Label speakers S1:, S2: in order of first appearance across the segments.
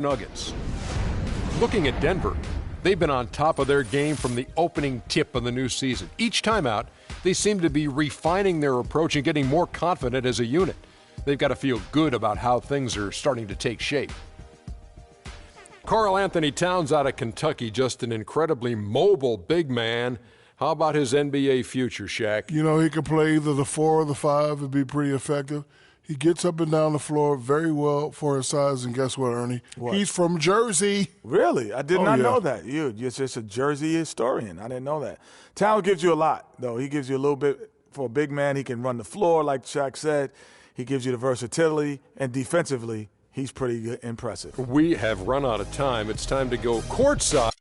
S1: Nuggets. Looking at Denver, they've been on top of their game from the opening tip of the new season. Each time out, they seem to be refining their approach and getting more confident as a unit. They've got to feel good about how things are starting to take shape. Karl Anthony Towns out of Kentucky, just an incredibly mobile big man. How about his NBA future, Shaq?
S2: You know, he could play either the 4 or the 5 and be pretty effective. He gets up and down the floor very well for his size, and guess what, Ernie?
S3: What?
S2: He's from Jersey.
S3: Really? I did not know that. You're just a Jersey historian. I didn't know that. Towns gives you a lot, though. He gives you a little bit for a big man. He can run the floor, like Shaq said. He gives you the versatility, and defensively, he's pretty impressive.
S1: We have run out of time. It's time to go courtside.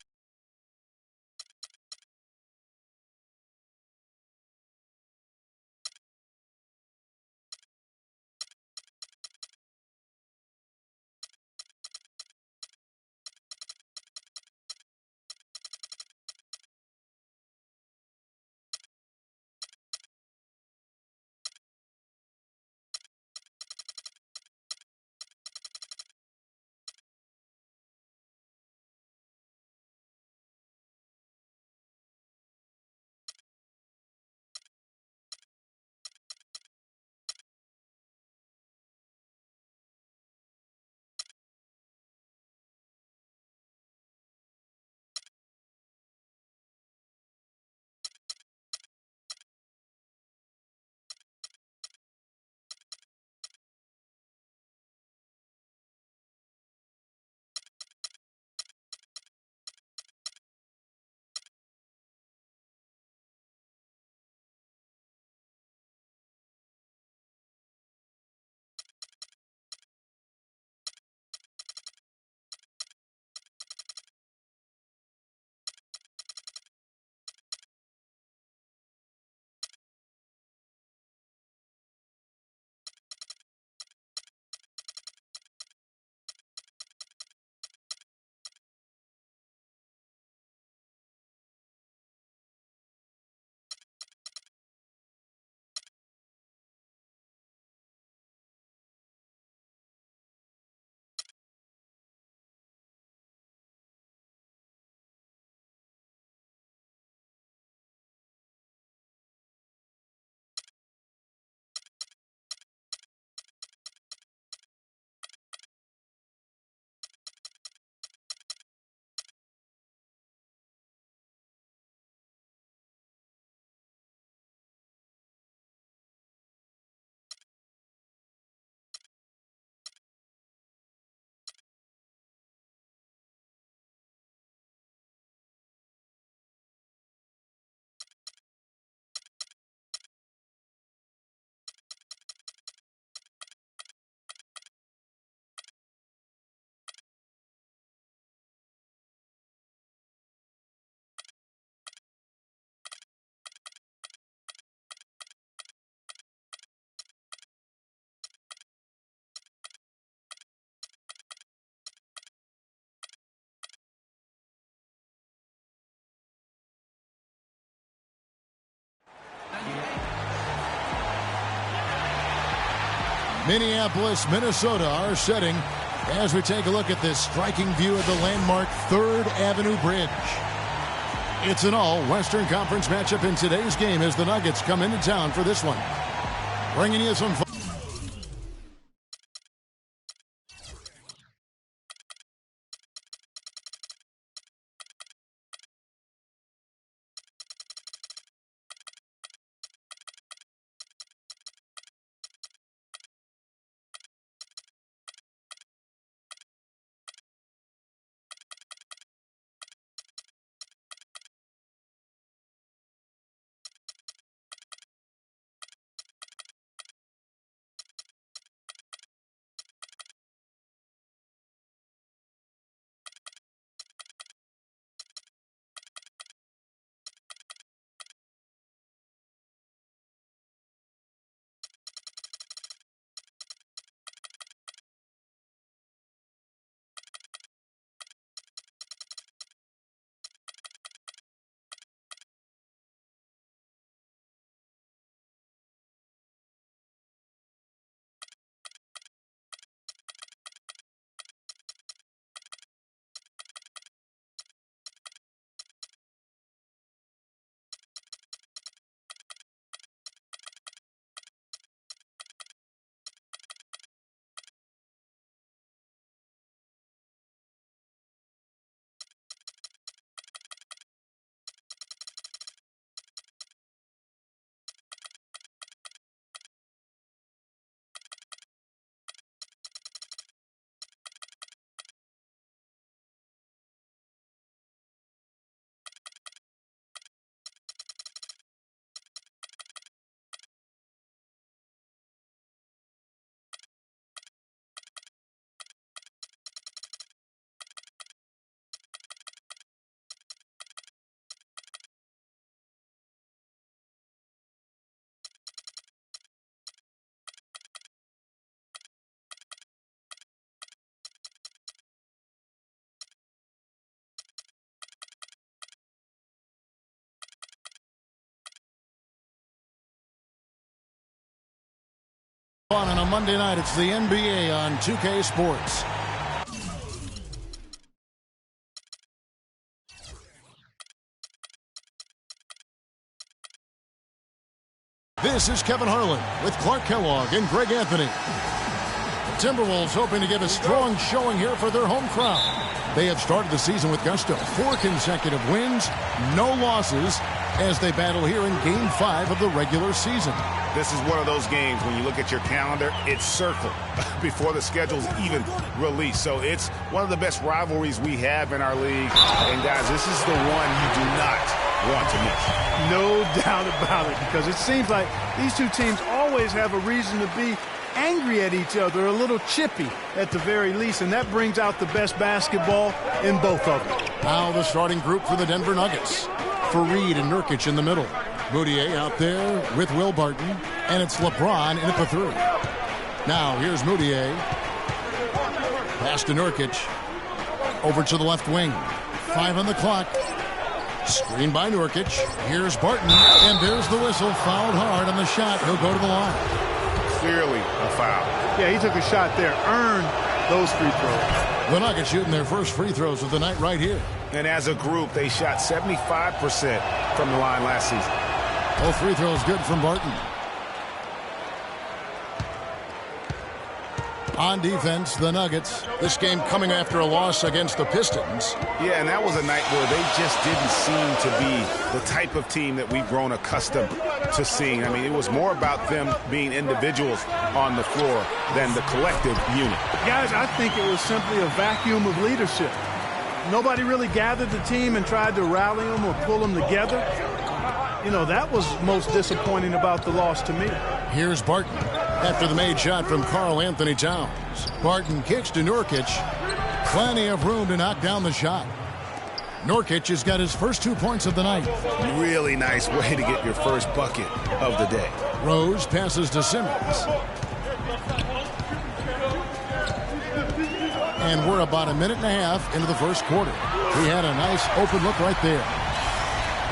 S4: Minneapolis, Minnesota, our setting as we take a look at this striking view of the landmark 3rd Avenue Bridge. It's an all-Western Conference matchup in today's game as the Nuggets come into town for this one. Bringing you some fun. On a Monday night, it's the NBA on 2K Sports. This is Kevin Harlan with Clark Kellogg and Greg Anthony. The Timberwolves hoping to give a strong showing here for their home crowd. They have started the season with gusto. 4 consecutive wins, no losses, as they battle here in Game 5 of the regular season.
S5: This is one of those games, when you look at your calendar, it's circled before the schedule's even released. So it's one of the best rivalries we have in our league. And, guys, this is the one you do not want to miss.
S6: No doubt about it, because it seems like these two teams always have a reason to be angry at each other, a little chippy at the very least, and that brings out the best basketball in both of them.
S4: Now the starting group for the Denver Nuggets. Fareed and Nurkic in the middle. Moutier out there with Will Barton, and it's LeBron in at the 3. Now here's Moutier. Pass to Nurkic. Over to the left wing. 5 on the clock. Screen by Nurkic. Here's Barton, and there's the whistle. Fouled hard on the shot. He'll go to the line.
S5: Clearly a foul.
S6: Yeah, he took a shot there, earned those free throws.
S4: The Nuggets shooting their first free throws of the night right here.
S5: And as a group, they shot 75% from the line last season.
S4: Both free throws good from Barton. On defense, the Nuggets. This game coming after a loss against the Pistons.
S5: Yeah, and that was a night where they just didn't seem to be the type of team that we've grown accustomed to seeing. I mean, it was more about them being individuals on the floor than the collective unit.
S6: Guys, I think it was simply a vacuum of leadership. Nobody really gathered the team and tried to rally them or pull them together. You know, that was most disappointing about the loss to me.
S4: Here's Barton after the made shot from Karl Anthony Towns. Barton kicks to Nurkic. Plenty of room to knock down the shot. Nurkic has got his first 2 points of the night.
S5: Really nice way to get your first bucket of the day.
S4: Rose passes to Simmons. And we're about a minute and a half into the first quarter. He had a nice open look right there.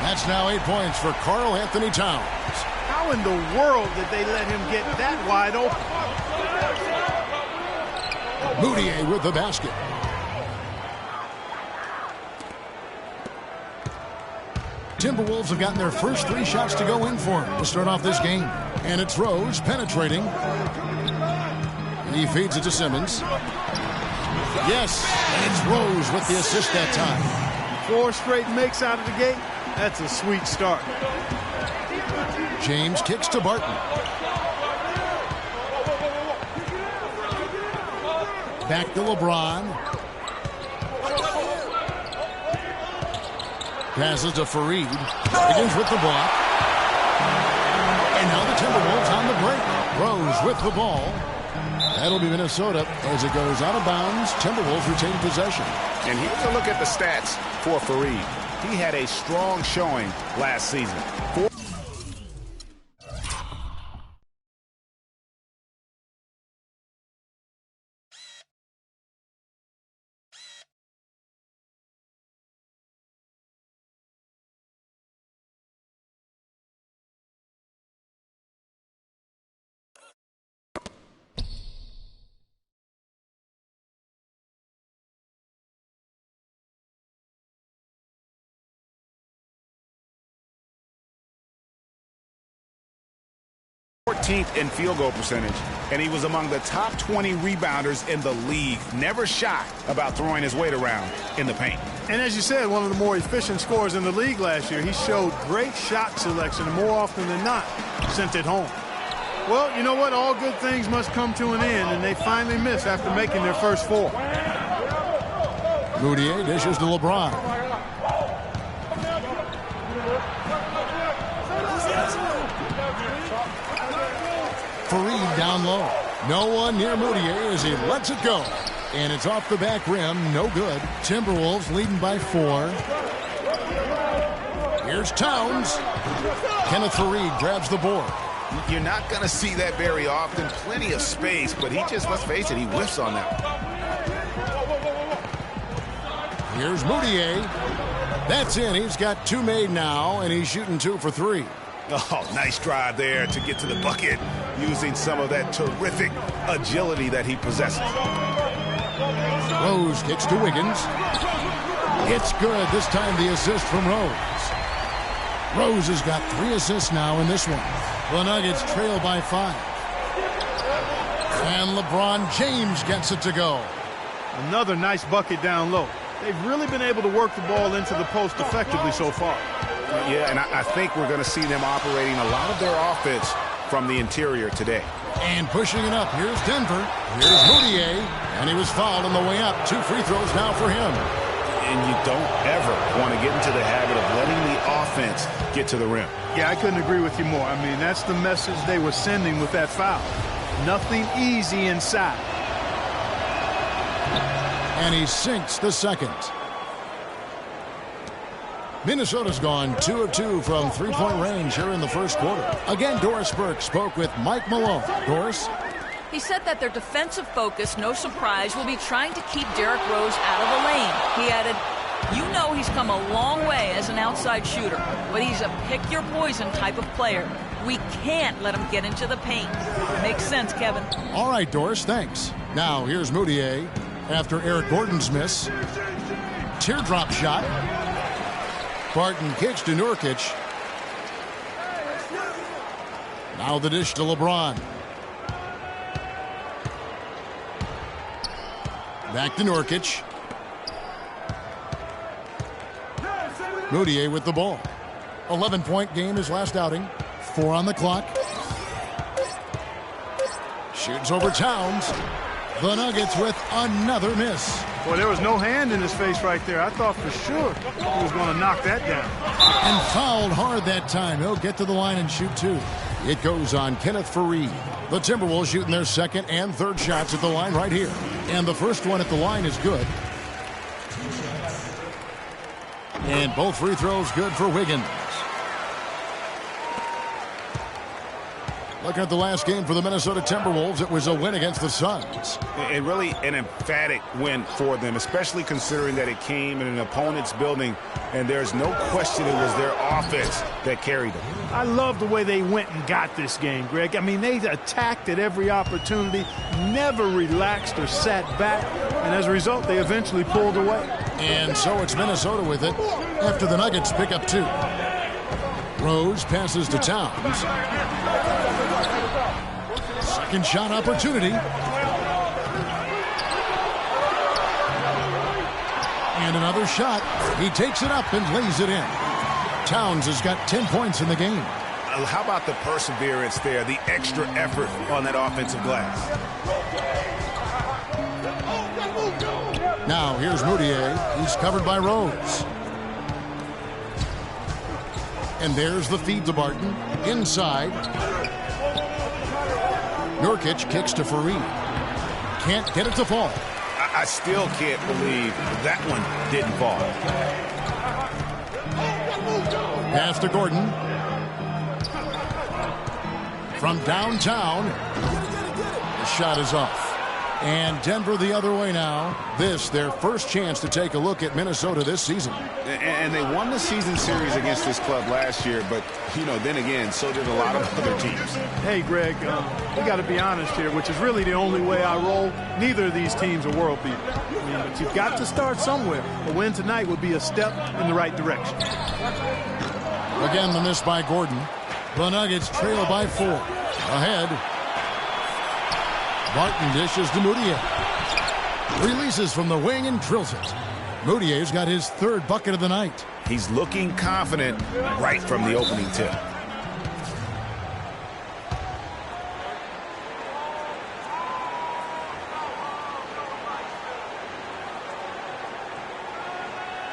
S4: That's now 8 points for Karl Anthony Towns.
S6: How in the world did they let him get that wide open?
S4: Moutier with the basket. Timberwolves have gotten their first 3 shots to go in for him to start off this game. And it's Rose penetrating. He feeds it to Simmons. Yes, and it's Rose with the assist that time.
S6: 4 straight makes out of the gate. That's a sweet start.
S4: James kicks to Barton. Back to LeBron. Passes to Fareed. Begins with the block. And now the Timberwolves on the break. Rose with the ball. That'll be Minnesota as it goes out of bounds. Timberwolves retain possession.
S5: And here's a look at the stats for Fareed. He had a strong showing last season. 14th in field goal percentage, and he was among the top 20 rebounders in the league. Never shy about throwing his weight around in the paint.
S6: And as you said, one of the more efficient scorers in the league last year. He showed great shot selection, and more often than not, sent it home. Well, you know what? All good things must come to an end, and they finally miss after making their first 4.
S4: Moutier dishes to LeBron. Fareed down low. No one near Moutier as he lets it go. And it's off the back rim. No good. Timberwolves leading by 4. Here's Towns. Kenneth Fareed grabs the board.
S5: You're not going to see that very often. Plenty of space, but he just, let's face it, he whiffs on that one.
S4: Here's Moutier. That's in. He's got 2 made now, and he's shooting 2 for 3.
S5: Oh, nice drive there to get to the bucket. using some of that terrific agility that he possesses.
S4: Rose kicks to Wiggins. It's good. This time the assist from Rose. Rose has got 3 assists now in this one. The Nuggets trail by 5. And LeBron James gets it to go.
S6: Another nice bucket down low. They've really been able to work the ball into the post effectively so far.
S5: Yeah, and I think we're going to see them operating a lot of their offense from the interior today.
S4: And pushing it up, here's Denver. Here's Moutier, and he was fouled on the way up. 2 free throws now for him.
S5: And you don't ever want to get into the habit of letting the offense get to the rim.
S6: Yeah, I couldn't agree with you more. I mean, that's the message they were sending with that foul. Nothing easy inside.
S4: And he sinks the second. Minnesota's gone 2 of 2 from three-point range here in the first quarter. Again, Doris Burke spoke with Mike Malone. Doris?
S7: He said that their defensive focus, no surprise, will be trying to keep Derrick Rose out of the lane. He added, you know he's come a long way as an outside shooter, but he's a pick-your-poison type of player. We can't let him get into the paint. Makes sense, Kevin.
S4: All right, Doris, thanks. Now, here's Moutier after Eric Gordon's miss. Teardrop shot. Barton kicks to Nurkic. Now the dish to LeBron. Back to Nurkic. Moutier with the ball. 11-point game his last outing. 4 on the clock. Shoots over Towns. The Nuggets with another miss.
S6: Boy, there was no hand in his face right there. I thought for sure he was going to knock that down.
S4: And fouled hard that time. He'll get to the line and shoot 2. It goes on Kenneth Faried. The Timberwolves shooting their second and third shots at the line right here. And the first one at the line is good. And both free throws good for Wiggins. Looking at the last game for the Minnesota Timberwolves, it was a win against the Suns.
S5: And really an emphatic win for them, especially considering that it came in an opponent's building, and there's no question it was their offense that carried them.
S6: I love the way they went and got this game, Greg. I mean, they attacked at every opportunity, never relaxed or sat back, and as a result, they eventually pulled away.
S4: And so it's Minnesota with it after the Nuggets pick up 2. Rose passes to Towns. Second shot opportunity. And another shot. He takes it up and lays it in. Towns has got 10 points in the game.
S5: How about the perseverance there, the extra effort on that offensive glass?
S4: Now here's Moutier. He's covered by Rose. And there's the feed to Barton. Inside. Nurkic kicks to Faried. Can't get it to fall.
S5: I still can't believe that one didn't fall.
S4: Pass to Gordon. From downtown. The shot is off. And Denver the other way now. This, their first chance to take a look at Minnesota this season.
S5: And they won the season series against this club last year, but, you know, then again, so did a lot of other teams.
S6: Hey, Greg, we got to be honest here, which is really the only way I roll. Neither of these teams are world beaters. I mean, but you've got to start somewhere. A win tonight would be a step in the right direction.
S4: Again, the miss by Gordon. The Nuggets trail by 4. Ahead. Barton dishes to Moutier. Releases from the wing and drills it. Moutier's got his 3rd bucket of the night.
S5: He's looking confident right from the opening tip.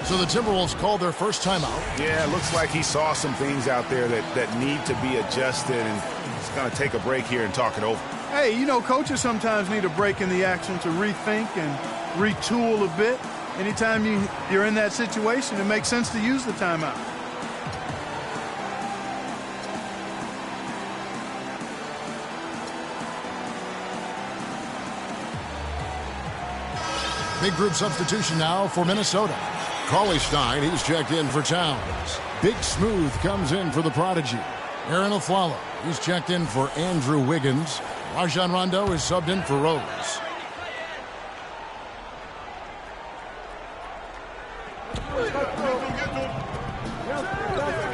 S4: So the Timberwolves called their first timeout.
S5: Yeah, it looks like he saw some things out there that need to be adjusted, and he's going to take a break here and talk it over.
S6: Hey, you know, coaches sometimes need a break in the action to rethink and retool a bit. Anytime you're in that situation, it makes sense to use the timeout.
S4: Big group substitution now for Minnesota. Cauley Stein, he's checked in for Towns. Big Smooth comes in for the Prodigy. Aaron Aflalo, he's checked in for Andrew Wiggins. Rajon Rondo is subbed in for Rose.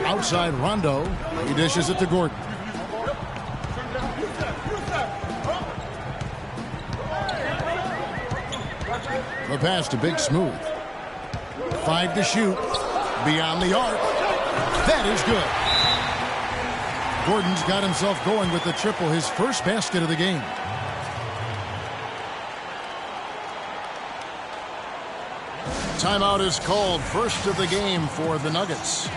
S4: Outside Rondo, he dishes it to Gordon. The pass to Big Smooth. 5 to shoot. Beyond the arc. That is good. Gordon's got himself going with the triple, his first basket of the game. Timeout is called, first of the game for the Nuggets.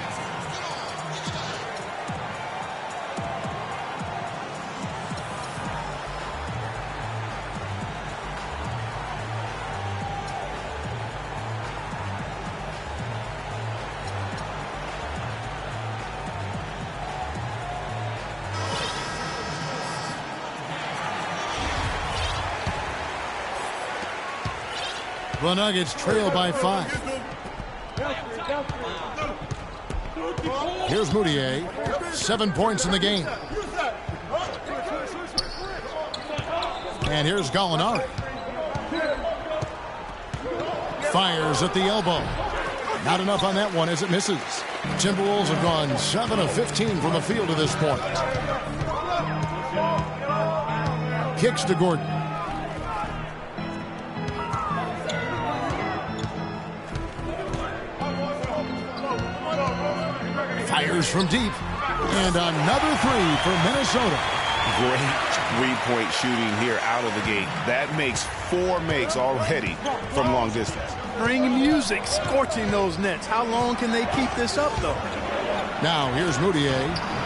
S4: The Nuggets trail by 5. Here's Moutier. 7 points in the game. And here's Gallinari. Fires at the elbow. Not enough on that one as it misses. Timberwolves have gone 7 of 15 from the field to this point. Kicks to Gordon. Fires from deep. And another 3 for Minnesota.
S5: Great three-point shooting here out of the gate. That makes 4 makes already from long distance.
S6: Bring music, scorching those nets. How long can they keep this up, though?
S4: Now here's Moutier.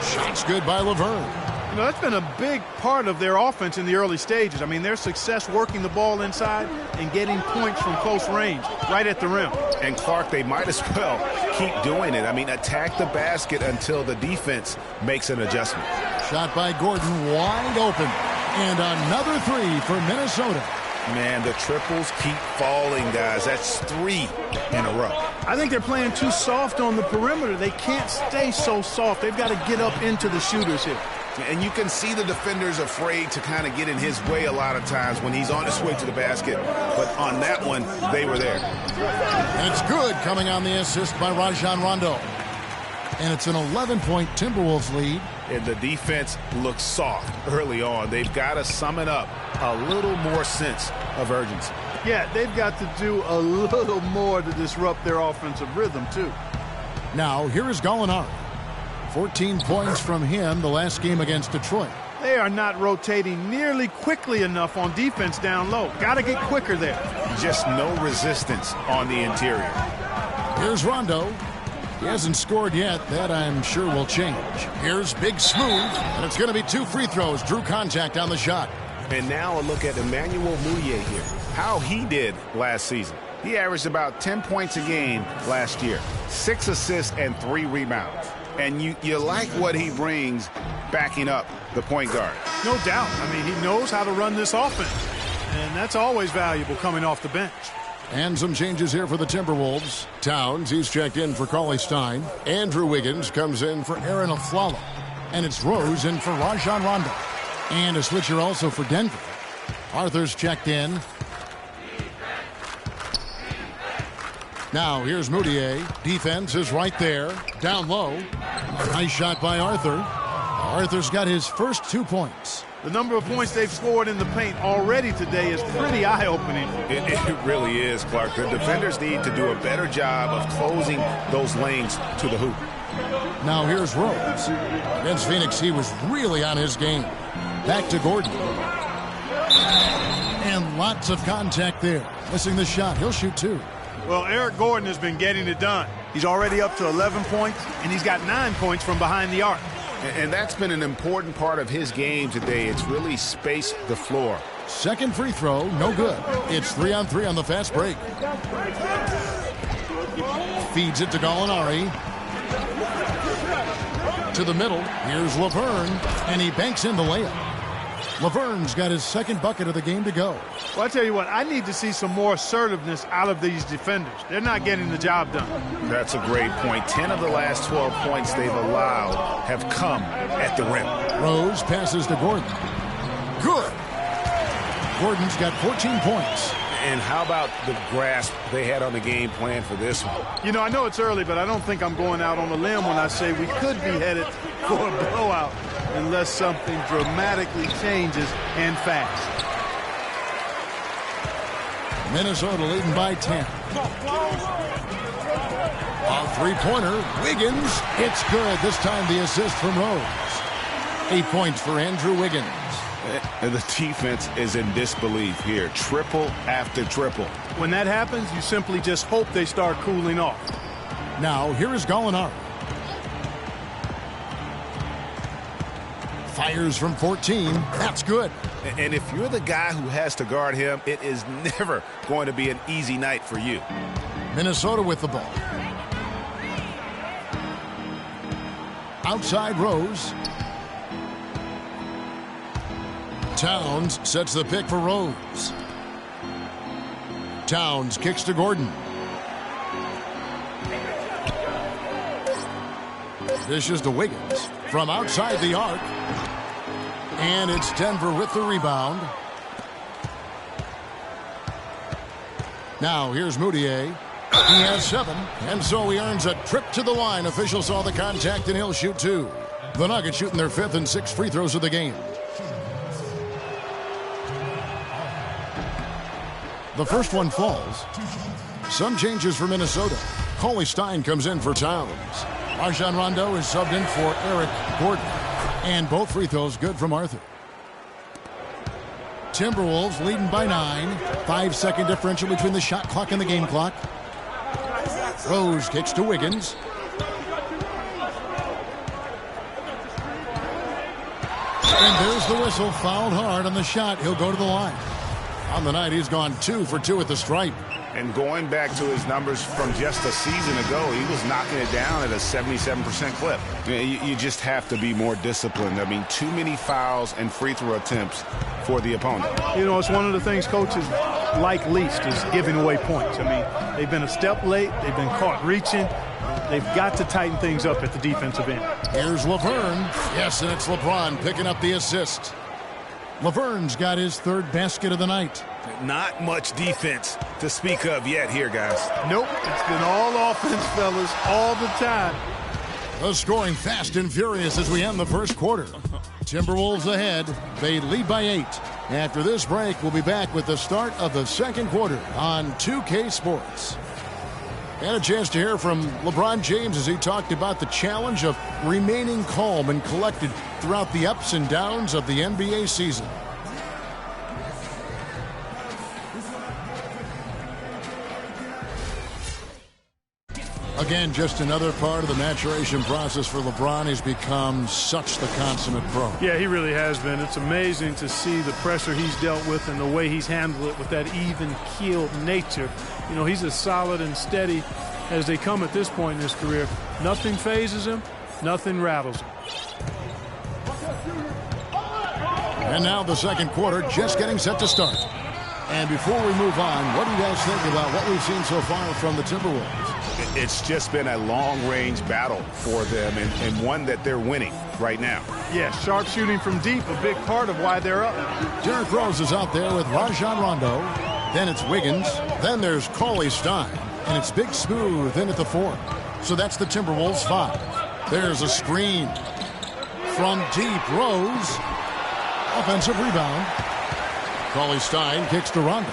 S4: Shots good by Laverne.
S6: You know, that's been a big part of their offense in the early stages. I mean, their success working the ball inside and getting points from close range, right at the rim.
S5: And Clark, they might as well keep doing it. I mean, attack the basket until the defense makes an adjustment.
S4: Shot by Gordon, wide open. And another 3 for Minnesota.
S5: Man, the triples keep falling, guys. That's 3 in a row.
S6: I think they're playing too soft on the perimeter. They can't stay so soft. They've got to get up into the shooters here.
S5: And you can see the defenders afraid to kind of get in his way a lot of times when he's on his way to the basket. But on that one, they were there.
S4: And it's good, coming on the assist by Rajon Rondo. And it's an 11-point Timberwolves lead.
S5: And the defense looks soft early on. They've got to sum it up. A little more sense of urgency.
S6: Yeah, they've got to do a little more to disrupt their offensive rhythm, too.
S4: Now, here is Gallinari. 14 points from him the last game against Detroit.
S6: They are not rotating nearly quickly enough on defense down low. Got to get quicker there.
S5: Just no resistance on the interior.
S4: Here's Rondo. He hasn't scored yet. That, I'm sure, will change. Here's Big Smooth. And it's going to be 2 free throws. Drew contact on the shot.
S5: And now a look at Emmanuel Mudiay here. How he did last season. He averaged about 10 points a game last year. 6 assists and 3 rebounds. And you like what he brings backing up the point guard.
S6: No doubt. I mean, he knows how to run this offense. And that's always valuable coming off the bench.
S4: And some changes here for the Timberwolves. Towns, he's checked in for Cauley Stein. Andrew Wiggins comes in for Aaron Aflalo. And it's Rose in for Rajon Rondo. And a switcher also for Denver. Arthur's checked in. Now here's Moutier. Defense is right there. Down low. Nice shot by Arthur. Arthur's got his first 2 points.
S6: The number of points they've scored in the paint already today is pretty eye-opening.
S5: It really is, Clark. The defenders need to do a better job of closing those lanes to the hoop.
S4: Now here's Rose. Against Phoenix, he was really on his game. Back to Gordon. And lots of contact there. Missing the shot. He'll shoot 2.
S6: Well, Eric Gordon has been getting it done. He's already up to 11 points, and he's got 9 points from behind the arc.
S5: And that's been an important part of his game today. It's really spaced the floor.
S4: Second free throw, no good. It's 3-on-3 on the fast break. Feeds it to Gallinari. To the middle. Here's Laverne, and he banks in the layup. Laverne's got his second bucket of the game to go.
S6: Well, I tell you what, I need to see some more assertiveness out of these defenders. They're not getting the job done.
S5: That's a great point. 10 of the last 12 points they've allowed have come at the rim.
S4: Rose passes to Gordon. Good. Gordon's got 14 points.
S5: And how about the grasp they had on the game plan for this one?
S6: You know, I know it's early, but I don't think I'm going out on a limb when I say we could be headed for a blowout unless something dramatically changes and fast.
S4: Minnesota leading by 10. A three-pointer. Wiggins. It's good. This time the assist from Rose. 8 points for Andrew Wiggins.
S5: And the defense is in disbelief here. Triple after triple.
S6: When that happens, you simply just hope they start cooling off.
S4: Now, here is Gallinari. Fires from 14. That's good.
S5: And if you're the guy who has to guard him, it is never going to be an easy night for you.
S4: Minnesota with the ball. Outside Rose. Towns sets the pick for Rose. Towns kicks to Gordon. Dishes to Wiggins from outside the arc. And it's Denver with the rebound. Now here's Moutier. He has 7, and so he earns a trip to the line. Official saw the contact, and he'll shoot 2. The Nuggets shooting their 5th and 6th free throws of the game. The first one falls. Some changes for Minnesota. Cauley Stein comes in for Towns. Rajon Rondo is subbed in for Eric Gordon. And both free throws good from Arthur. Timberwolves leading by 9. 5-second differential between the shot clock and the game clock. Rose kicks to Wiggins. And there's the whistle. Fouled hard on the shot. He'll go to the line. On the night, he's gone 2 for 2 at the stripe.
S5: And going back to his numbers from just a season ago, he was knocking it down at a 77% clip. You just have to be more disciplined. I mean, too many fouls and free throw attempts for the opponent.
S6: You know, it's one of the things coaches like least is giving away points. I mean, they've been a step late. They've been caught reaching. They've got to tighten things up at the defensive end.
S4: Here's Laverne. Yes, and it's LeBron picking up the assist. Laverne's got his 3rd basket of the night.
S5: Not much defense to speak of yet here, guys.
S6: Nope, it's been all offense, fellas, all the time.
S4: The scoring fast and furious as we end the first quarter. Timberwolves ahead. They lead by 8. After this break, we'll be back with the start of the second quarter on 2K Sports. And a chance to hear from LeBron James as he talked about the challenge of remaining calm and collected throughout the ups and downs of the NBA season. Again, just another part of the maturation process for LeBron. He's become such the consummate pro.
S6: Yeah, he really has been. It's amazing to see the pressure he's dealt with and the way he's handled it with that even-keeled nature. You know, he's as solid and steady as they come at this point in his career. Nothing phases him. Nothing rattles him.
S4: And now the second quarter just getting set to start. And before we move on, what do you guys think about what we've seen so far from the Timberwolves?
S5: It's just been a long-range battle for them and one that they're winning right now.
S6: Yeah, sharp shooting from deep, a big part of why they're up.
S4: Derrick Rose is out there with Rajon Rondo. Then it's Wiggins. Then there's Cauley Stein. And it's Big Smooth in at the 4. So that's the Timberwolves 5. There's a screen. From deep, Rose. Offensive rebound. Cauley Stein kicks to Rondo.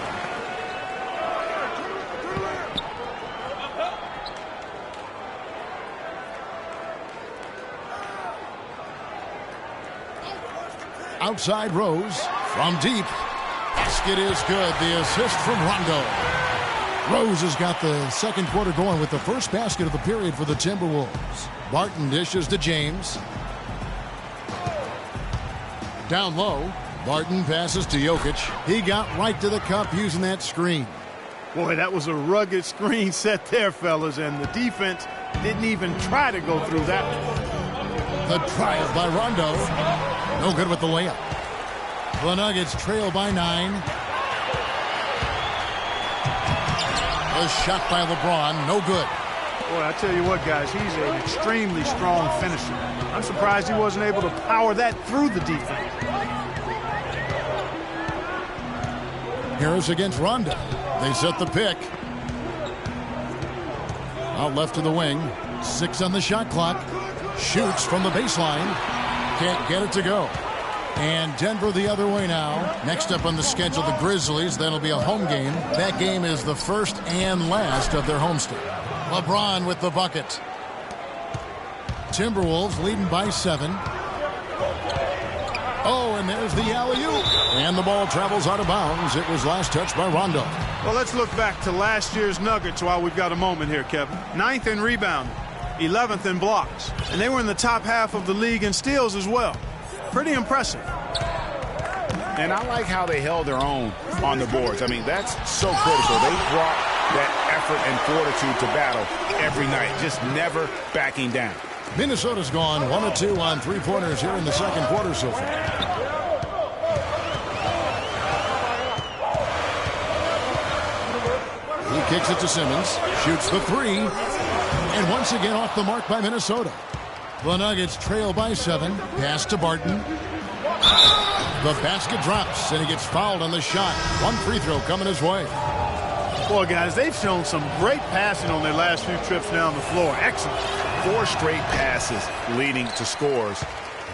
S4: Outside Rose. From deep. Basket is good. The assist from Rondo. Rose has got the second quarter going with the first basket of the period for the Timberwolves. Barton dishes to James. Down low. Barton passes to Jokic. He got right to the cup using that screen.
S6: Boy, that was a rugged screen set there, fellas, and the defense didn't even try to go through that one.
S4: The drive by Rondo. No good with the layup. The Nuggets trail by 9. A shot by LeBron, no good.
S6: Boy, I tell you what, guys, he's an extremely strong finisher. I'm surprised he wasn't able to power that through the defense.
S4: Harris against Rondo. They set the pick. Out left to the wing. 6 on the shot clock. Shoots from the baseline. Can't get it to go. And Denver the other way now. Next up on the schedule, the Grizzlies. That'll be a home game. That game is the first and last of their homestand. LeBron with the bucket. Timberwolves leading by 7. Oh, and there's the alley-oop. And the ball travels out of bounds. It was last touched by Rondo.
S6: Well, let's look back to last year's Nuggets while we've got a moment here, Kevin. 9th in rebound, 11th in blocks. And they were in the top half of the league in steals as well. Pretty impressive.
S5: And I like how they held their own on the boards. I mean, that's so critical. They brought that effort and fortitude to battle every night, just never backing down.
S4: Minnesota's gone 1 of 2 on three-pointers here in the second quarter so far. He kicks it to Simmons, shoots the 3, and once again off the mark by Minnesota. The Nuggets trail by 7, pass to Barton. The basket drops, and he gets fouled on the shot. One free throw coming his way.
S6: Boy, guys, they've shown some great passing on their last few trips down the floor. Excellent.
S5: 4 straight passes leading to scores.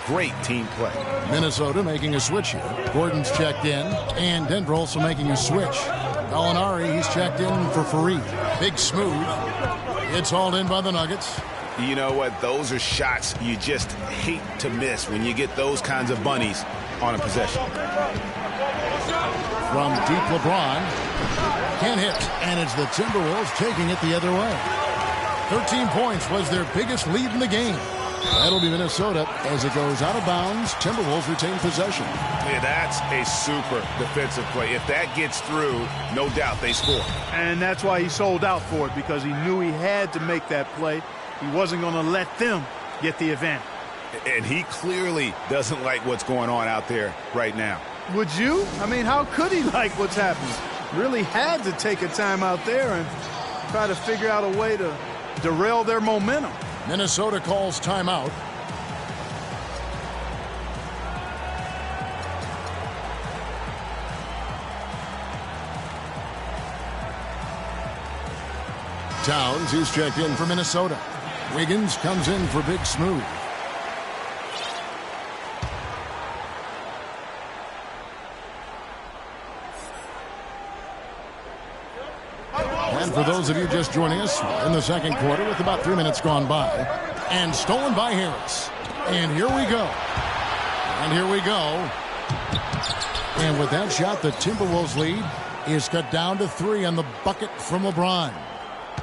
S5: Great team play.
S4: Minnesota making a switch here. Gordon's checked in, and Denver also making a switch. Gallinari, he's checked in for Fareed. Big smooth. It's hauled in by the Nuggets.
S5: You know what? Those are shots you just hate to miss when you get those kinds of bunnies on a possession.
S4: From deep, LeBron can't hit, and it's the Timberwolves taking it the other way. 13 points was their biggest lead in the game. That'll be Minnesota as it goes out of bounds. Timberwolves retain possession.
S5: Yeah, that's a super defensive play. If that gets through, no doubt they score.
S6: And that's why he sold out for it, because he knew he had to make that play. He wasn't going to let them get the advantage.
S5: And he clearly doesn't like what's going on out there right now.
S6: Would you? I mean, how could he like what's happening? Really had to take a time out there and try to figure out a way to derail their momentum.
S4: Minnesota calls timeout. Towns, he's checked in for Minnesota. Wiggins comes in for Big Smooth. And for those of you just joining us, in the second quarter with about 3 minutes gone by. And stolen by Harris. And here we go. And here we go. And with that shot, the Timberwolves lead is cut down to 3 on the bucket from LeBron.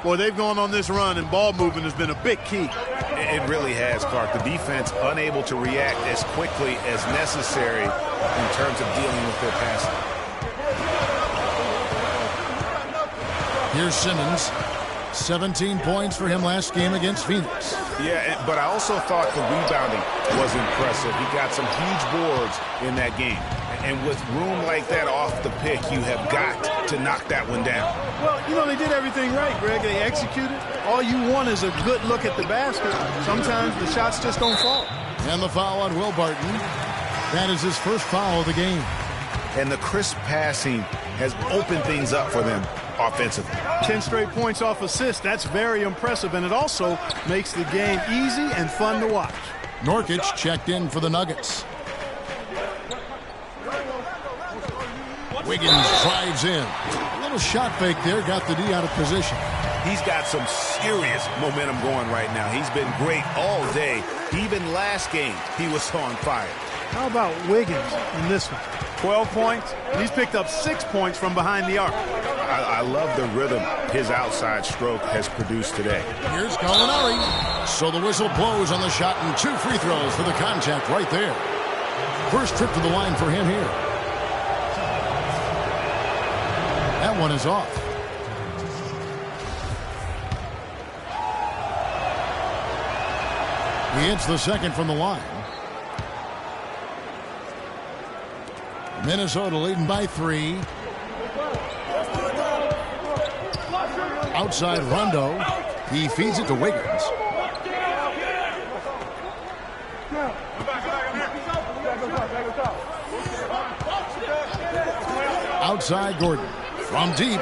S6: Boy, they've gone on this run, and ball movement has been a big key.
S5: It really has, Clark. The defense unable to react as quickly as necessary in terms of dealing with their passing.
S4: Here's Simmons. 17 points for him last game against Phoenix.
S5: Yeah, but I also thought the rebounding was impressive. He got some huge boards in that game. And with room like that off the pick, you have got to knock that one down.
S6: Well, you know, they did everything right, Greg. They executed. All you want is a good look at the basket. Sometimes the shots just don't fall.
S4: And the foul on Will Barton. That is his first foul of the game.
S5: And the crisp passing has opened things up for them offensively.
S6: 10 straight points off assists. That's very impressive, and it also makes the game easy and fun to watch.
S4: Nurkic checked in for the Nuggets. Wiggins drives in. A little shot fake there, got the D out of position.
S5: He's got some serious momentum going right now. He's been great all day. Even last game, he was on fire.
S6: How about Wiggins in this one? 12 points. He's picked up 6 points from behind the arc.
S5: I love the rhythm his outside stroke has produced today.
S4: Here's Gallinari. So the whistle blows on the shot, and 2 free throws for the contact right there. First trip to the line for him here. That one is off. He hits the second from the line. Minnesota leading by 3. Outside Rondo. He feeds it to Wiggins. Outside Gordon. From deep.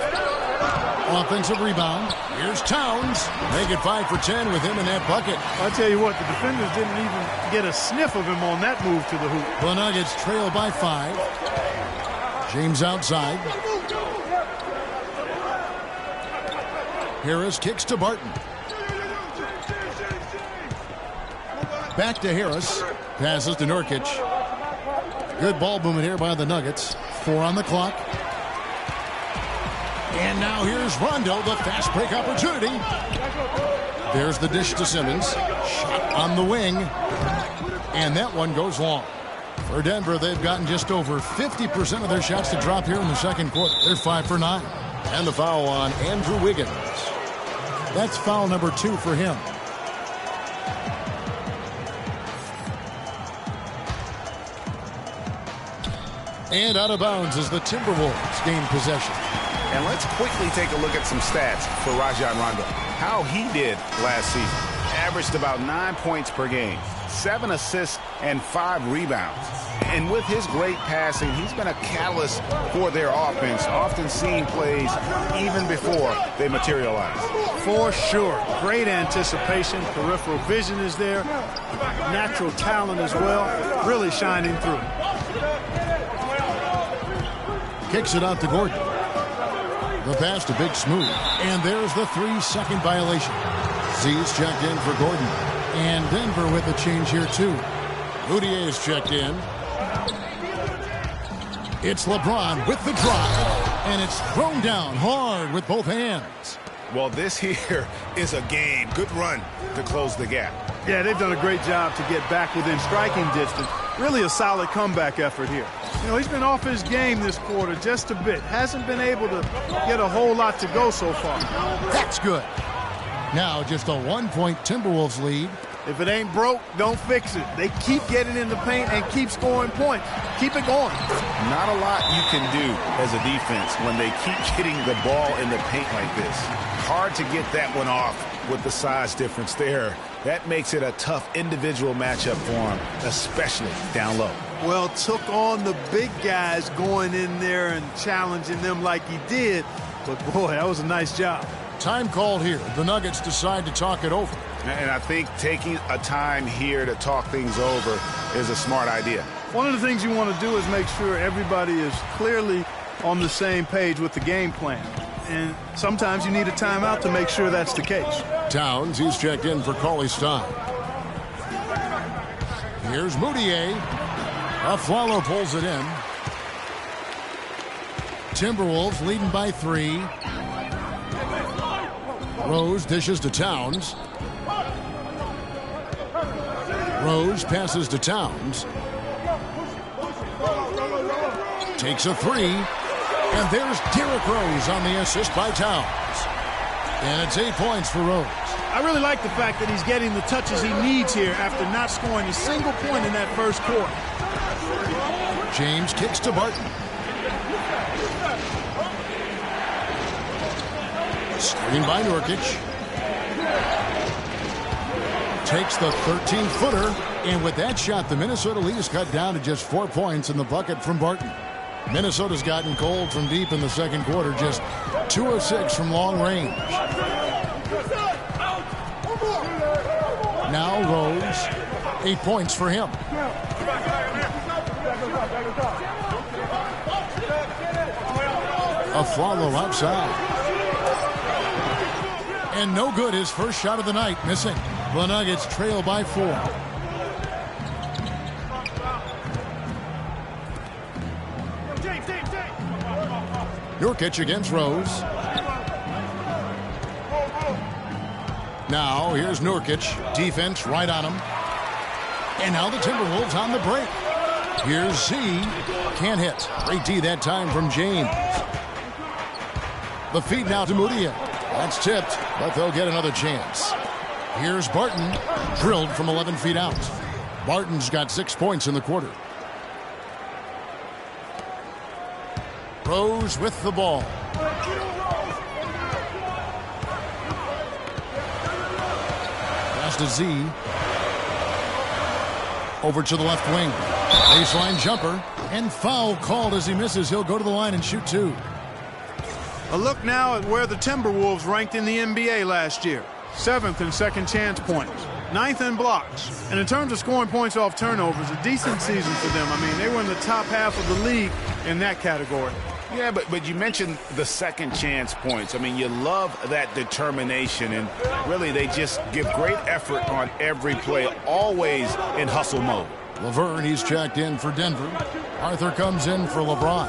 S4: Offensive rebound. Here's Towns. Make it 5 for 10 with him in that bucket.
S6: I'll tell you what, the defenders didn't even get a sniff of him on that move to the hoop.
S4: The Nuggets trail by 5. James outside. Harris kicks to Barton. Back to Harris. Passes to Nurkic. Good ball movement here by the Nuggets. 4 on the clock. And now here's Rondo, the fast break opportunity. There's the dish to Simmons. Shot on the wing. And that one goes long. For Denver, they've gotten just over 50% of their shots to drop here in the second quarter. They're 5 for 9. And the foul on Andrew Wiggins. That's foul number 2 for him. And out of bounds as the Timberwolves gain possession.
S5: And let's quickly take a look at some stats for Rajon Rondo. How he did last season. Averaged about 9 points per game, 7 assists, and 5 rebounds. And with his great passing, he's been a catalyst for their offense, often seeing plays even before they materialize.
S6: For sure. Great anticipation. Peripheral vision is there. Natural talent as well. Really shining through.
S4: Kicks it out to Gordon. The pass to Big Smooth. And there's the 3-second violation. Z's checked in for Gordon. And Denver with a change here, too. Moutier's checked in. It's LeBron with the drive. And it's thrown down hard with both hands.
S5: Well, this here is a game. Good run to close the gap.
S6: Yeah, they've done a great job to get back within striking distance. Really a solid comeback effort here. You know, he's been off his game this quarter just a bit. Hasn't been able to get a whole lot to go so far.
S4: That's good. Now just a 1-point Timberwolves lead.
S6: If it ain't broke, don't fix it. They keep getting in the paint and keep scoring points. Keep it going.
S5: Not a lot you can do as a defense when they keep getting the ball in the paint like this. Hard to get that one off with the size difference there. That makes it a tough individual matchup for him, especially down low.
S6: Well, took on the big guys going in there and challenging them like he did. But, boy, that was a nice job.
S4: Time called here. The Nuggets decide to talk it over.
S5: And I think taking a time here to talk things over is a smart idea.
S6: One of the things you want to do is make sure everybody is clearly on the same page with the game plan. And sometimes you need a timeout to make sure that's the case.
S4: Towns, he's checked in for Cauley-Stein. Here's Moutier. Afflalo pulls it in. Timberwolves leading by 3. Rose dishes to Towns. Rose passes to Towns. Takes a 3. And there's Derrick Rose on the assist by Towns. And it's 8 points for Rose.
S6: I really like the fact that he's getting the touches he needs here after not scoring a single point in that first quarter.
S4: James kicks to Barton. Screen by Nurkic. Takes the 13-footer. And with that shot, the Minnesota lead is cut down to just 4 points in the bucket from Barton. Minnesota's gotten cold from deep in the second quarter, just 2 of 6 from long range. Now Rose, 8 points for him. Afflalo outside. And no good, his first shot of the night, missing. The Nuggets trail by 4. Nurkic against Rose. Now, here's Nurkic. Defense right on him. And now the Timberwolves on the break. Here's Z. Can't hit. Great D that time from James. The feed now to Moutier. That's tipped, but they'll get another chance. Here's Barton. Drilled from 11 feet out. Barton's got 6 points in the quarter. Rose with the ball. Pass to Z. Over to the left wing. Baseline jumper. And foul called as he misses. He'll go to the line and shoot two.
S6: A look now at where the Timberwolves ranked in the NBA last year. 7th in second chance points. 9th in blocks. And in terms of scoring points off turnovers, a decent season for them. I mean, they were in the top half of the league in that category.
S5: Yeah, but you mentioned the second chance points. I mean, you love that determination, and really they just give great effort on every play, always in hustle mode.
S4: Laverne, he's checked in for Denver. Arthur comes in for LeBron.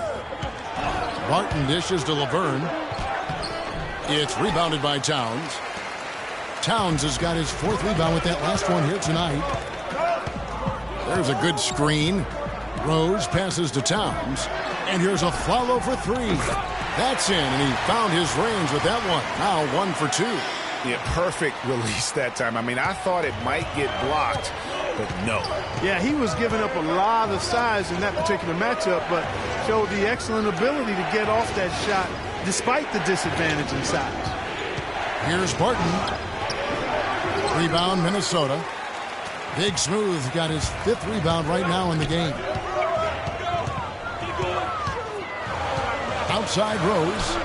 S4: Barton dishes to Laverne. It's rebounded by Towns. Towns has got his 4th rebound with that last one here tonight. There's a good screen. Rose passes to Towns. And here's a follow for 3. That's in, and he found his range with that one. Now 1 for 2.
S5: Yeah, perfect release that time. I mean, I thought it might get blocked, but no.
S6: Yeah, he was giving up a lot of size in that particular matchup, but showed the excellent ability to get off that shot despite the disadvantage in size.
S4: Here's Barton. Rebound, Minnesota. Big Smooth got his 5th rebound right now in the game. Outside Rose.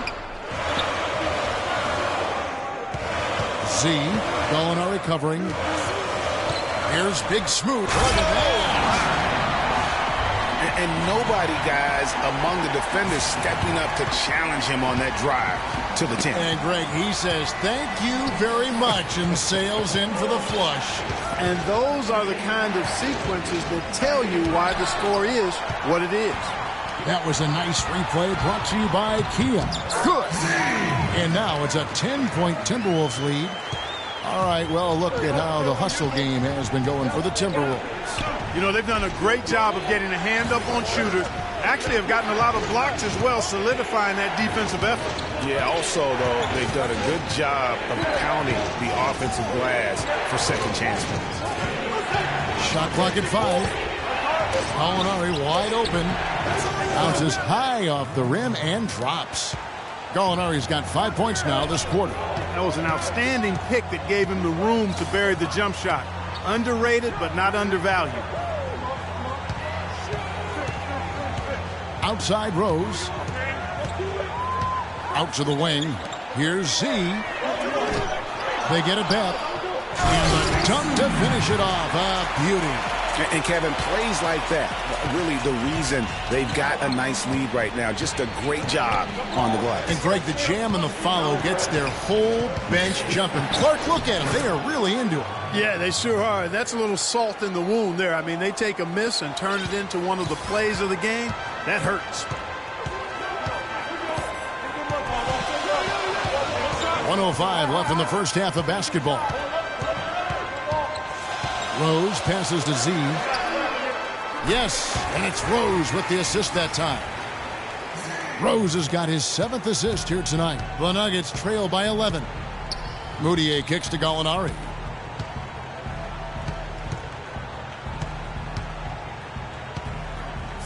S4: Z. Gallinari covering. Here's Big Smooth.
S5: And nobody, guys, among the defenders stepping up to challenge him on that drive to the 10.
S4: And Greg, he says, thank you very much, and sails in for the flush.
S6: And those are the kind of sequences that tell you why the score is what it is.
S4: That was a nice replay brought to you by Kia. Good. And now it's a 10-point Timberwolves lead. All right, well, look at how the hustle game has been going for the Timberwolves.
S6: You know, they've done a great job of getting a hand up on shooters. Actually have gotten a lot of blocks as well, solidifying that defensive effort.
S5: Yeah, also, though, they've done a good job of pounding the offensive glass for second chance points.
S4: Shot clock at 5. Gallinari wide open. Bounces high off the rim and drops. Gallinari's got 5 points now this quarter.
S6: That was an outstanding pick that gave him the room to bury the jump shot. Underrated, but not undervalued.
S4: Outside Rose. Out to the wing. Here's Z. They get it back. And the dunk to finish it off. A beauty.
S5: And Kevin, plays like that, really the reason they've got a nice lead right now. Just a great job on the glass.
S4: And Greg, the jam and the follow gets their whole bench jumping. Clark, look at them. They are really into it.
S6: Yeah, they sure are. That's a little salt in the wound there. I mean, they take a miss and turn it into one of the plays of the game. That hurts.
S4: 1:05 left in the first half of basketball. Rose passes to Z. Yes, and it's Rose with the assist that time. Rose has got his 7th assist here tonight. The Nuggets trail by 11. Moutier kicks to Gallinari.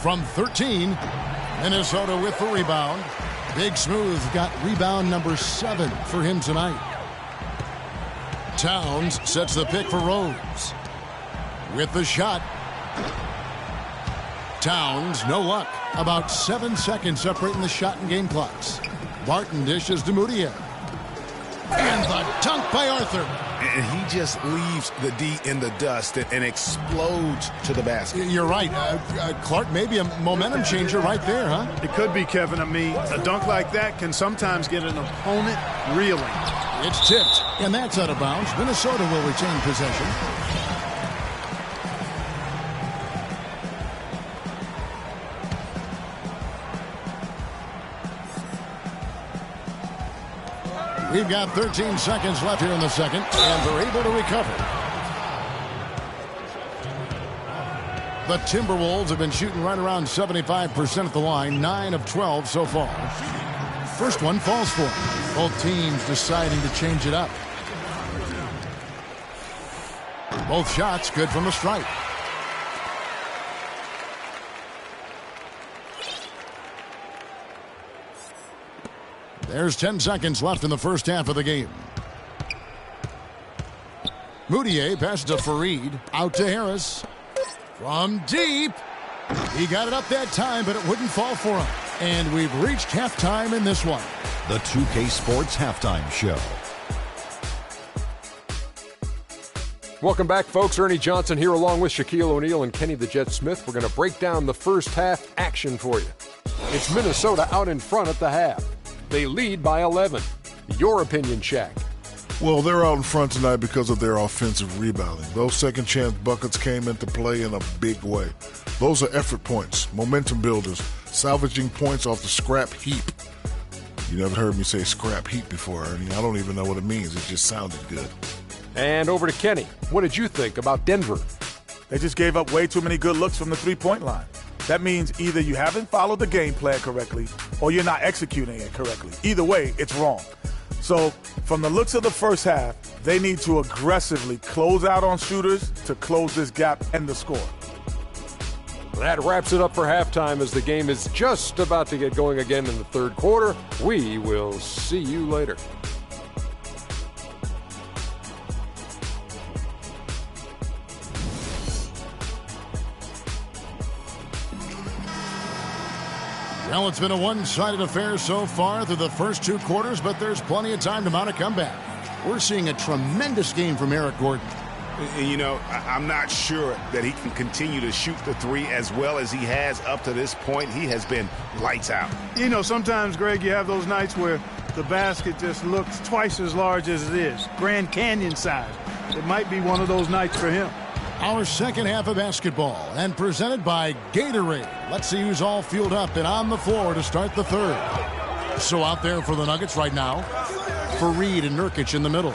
S4: From 13, Minnesota with the rebound. Big Smooth got rebound number 7 for him tonight. Towns sets the pick for Rose. With the shot. Towns, no luck. About 7 seconds separating the shot and game clocks. Barton dishes to Moutier. And the dunk by Arthur.
S5: And he just leaves the D in the dust and explodes to the basket.
S4: You're right. Clark, maybe a momentum changer right there, huh?
S6: It could be, Kevin. I mean, a dunk like that can sometimes get an opponent reeling.
S4: It's tipped, and that's out of bounds. Minnesota will retain possession. We've got 13 seconds left here in the second, and they're able to recover. The Timberwolves have been shooting right around 75% at the line, 9 of 12 so far. First one falls for them. Both teams deciding to change it up. Both shots good from the stripe. There's 10 seconds left in the first half of the game. Moutier passes to Fareed. Out to Harris. From deep. He got it up that time, but it wouldn't fall for him. And we've reached halftime in this one.
S8: The 2K Sports Halftime Show.
S1: Welcome back, folks. Ernie Johnson here along with Shaquille O'Neal and Kenny the Jet Smith. We're going to break down the first half action for you. It's Minnesota out in front at the half. They lead by 11. Your opinion, Shaq?
S2: Well, they're out in front tonight because of their offensive rebounding. Those second chance buckets came into play in a big way. Those are effort points, momentum builders, salvaging points off the scrap heap. You never heard me say scrap heap before, Ernie. I don't even know what it means. It just sounded good.
S1: And over to Kenny. What did you think about Denver?
S3: They just gave up way too many good looks from the three-point line. That means either you haven't followed the game plan correctly or you're not executing it correctly. Either way, it's wrong. So from the looks of the first half, they need to aggressively close out on shooters to close this gap and the score.
S1: That wraps it up for halftime as the game is just about to get going again in the third quarter. We will see you later.
S4: Well, it's been a one-sided affair so far through the first two quarters, but there's plenty of time to mount a comeback. We're seeing a tremendous game from Eric Gordon.
S5: You know, I'm not sure that he can continue to shoot the three as well as he has up to this point. He has been lights out.
S6: You know, sometimes, Greg, you have those nights where the basket just looks twice as large as it is. Grand Canyon size. It might be one of those nights for him.
S4: Our second half of basketball, and presented by Gatorade. Let's see who's all fueled up and on the floor to start the third. So out there for the Nuggets right now, Fareed and Nurkic in the middle.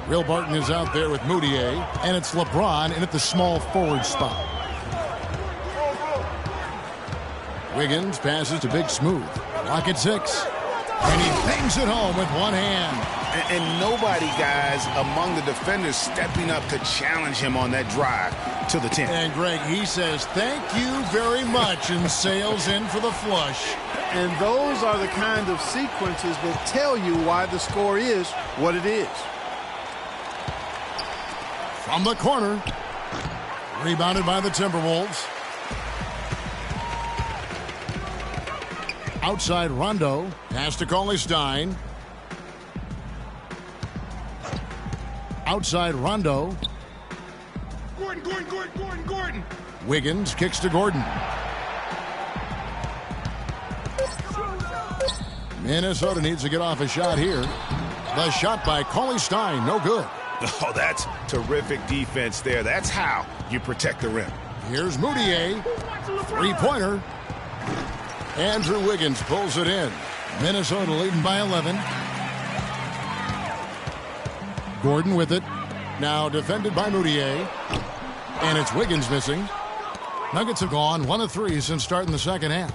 S4: Will Barton is out there with Moutier, and it's LeBron in at the small forward spot. Wiggins passes to Big Smooth. Clock at 6. And he bangs it home with one hand.
S5: And nobody, guys, among the defenders stepping up to challenge him on that drive to the 10.
S4: And, Greg, he says, thank you very much, and sails in for the flush.
S6: And those are the kind of sequences that tell you why the score is what it is.
S4: From the corner. Rebounded by the Timberwolves. Outside Rondo. Pass to Cauley-Stein. Outside Rondo.
S5: Gordon.
S4: Wiggins kicks to Gordon. Minnesota needs to get off a shot here. The shot by Cauley-Stein, no good.
S5: Oh, that's terrific defense there. That's how you protect the rim.
S4: Here's Moutier. Three-pointer. Andrew Wiggins pulls it in. Minnesota leading by 11. Gordon with it. Now defended by Moutier. And it's Wiggins missing. Nuggets have gone 1 of 3 since starting the second half.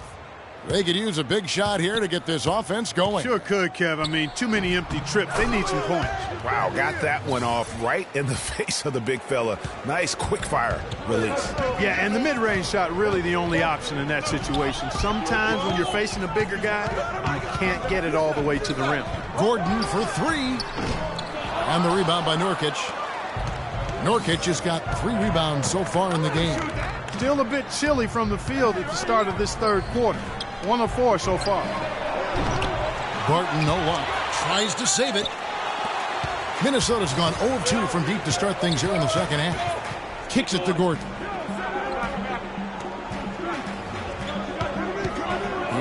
S4: They could use a big shot here to get this offense going.
S6: Sure could, Kev. I mean, too many empty trips. They need some points.
S5: Wow, got that one off right in the face of the big fella. Nice quick fire release.
S6: Yeah, and the mid-range shot really the only option in that situation. Sometimes when you're facing a bigger guy, you can't get it all the way to the rim.
S4: Gordon for 3. And the rebound by Nurkic. Nurkic has got 3 rebounds so far in the game.
S6: Still a bit chilly from the field at the start of this third quarter. 1 of 4 so far.
S4: Barton, no luck. Tries to save it. Minnesota's gone 0 of 2 from deep to start things here in the second half. Kicks it to Gordon.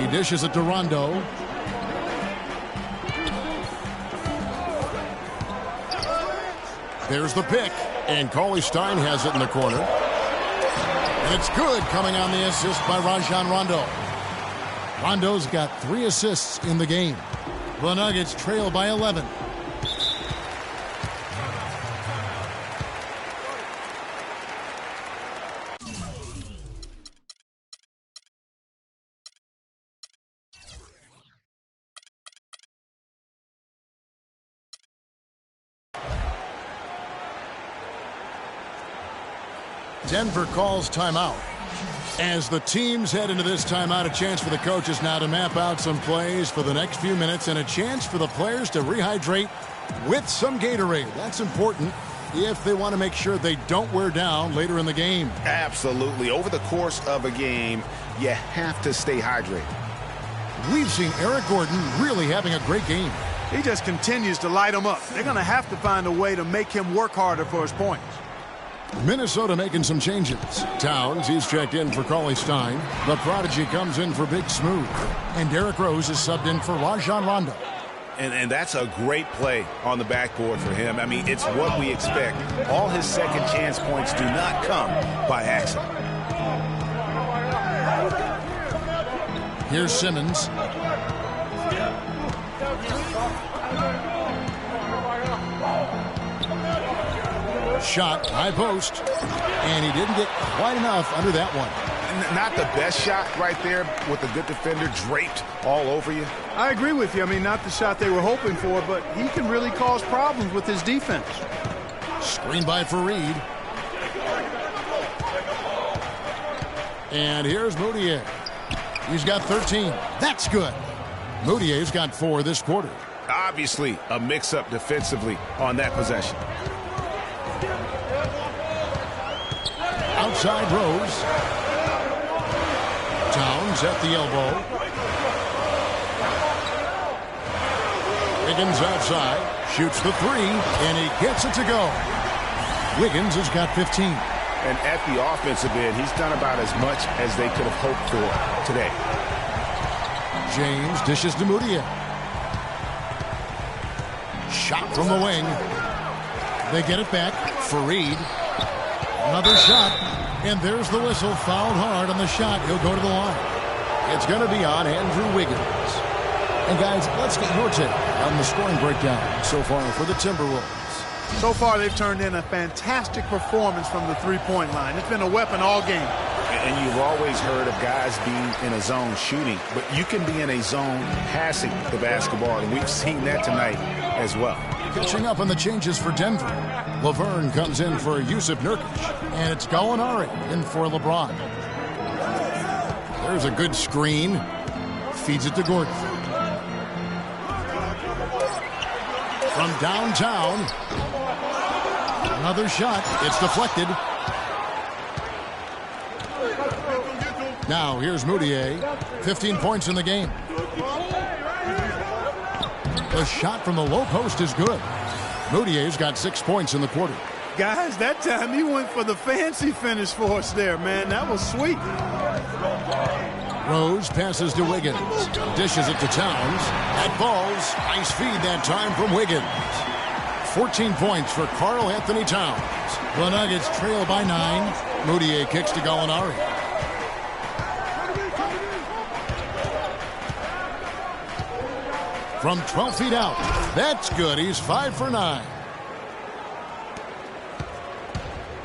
S4: He dishes it to Rondo. There's the pick. And Cauley-Stein has it in the corner. And it's good, coming on the assist by Rajon Rondo. Rondo's got 3 assists in the game. The Nuggets trail by 11. Denver calls timeout. As the teams head into this timeout, a chance for the coaches now to map out some plays for the next few minutes and a chance for the players to rehydrate with some Gatorade. That's important if they want to make sure they don't wear down later in the game.
S5: Absolutely. Over the course of a game, you have to stay hydrated.
S4: We've seen Eric Gordon really having a great game.
S6: He just continues to light them up. They're going to have to find a way to make him work harder for his points.
S4: Minnesota making some changes. Towns, he's checked in for Cauley Stein. The prodigy comes in for Big Smooth. And Derrick Rose is subbed in for Rajon Rondo.
S5: And that's a great play on the backboard for him. I mean, it's what we expect. All his second chance points do not come by accident.
S4: Here's Simmons. Shot, high post. And he didn't get quite enough under that one.
S5: Not the best shot right there with a good defender draped all over you.
S6: I agree with you. I mean, not the shot they were hoping for, but he can really cause problems with his defense.
S4: Screen by Fareed. And here's Moutier. He's got 13. That's good. Moutier's got 4 this quarter.
S5: Obviously, a mix-up defensively on that possession.
S4: Outside Rose. Towns at the elbow. Wiggins outside. Shoots the 3, and he gets it to go. Wiggins has got 15.
S5: And at the offensive end, he's done about as much as they could have hoped for today.
S4: James dishes to Moutier. Shot from the wing. They get it back. Fareed. Another shot. And there's the whistle. Fouled hard on the shot. He'll go to the line. It's going to be on Andrew Wiggins. And guys, let's get your take on the scoring breakdown so far for the Timberwolves.
S6: So far, they've turned in a fantastic performance from the three-point line. It's been a weapon all game.
S5: And you've always heard of guys being in a zone shooting, but you can be in a zone passing the basketball, and we've seen that tonight as well.
S4: Catching up on the changes for Denver. Laverne comes in for Yusuf Nurkic, and it's Gallinari in for LeBron. There's a good screen. Feeds it to Gordon. From downtown. Another shot. It's deflected. Now here's Moutier. 15 points in the game. The shot from the low post is good. Moutier's got 6 points in the quarter.
S6: Guys, that time he went for the fancy finish for us there, man. That was sweet.
S4: Rose passes to Wiggins. Dishes it to Towns. That ball's nice feed that time from Wiggins. 14 points for Karl Anthony Towns. The Nuggets trail by 9. Moutier kicks to Gallinari. From 12 feet out. That's good. He's 5 for 9.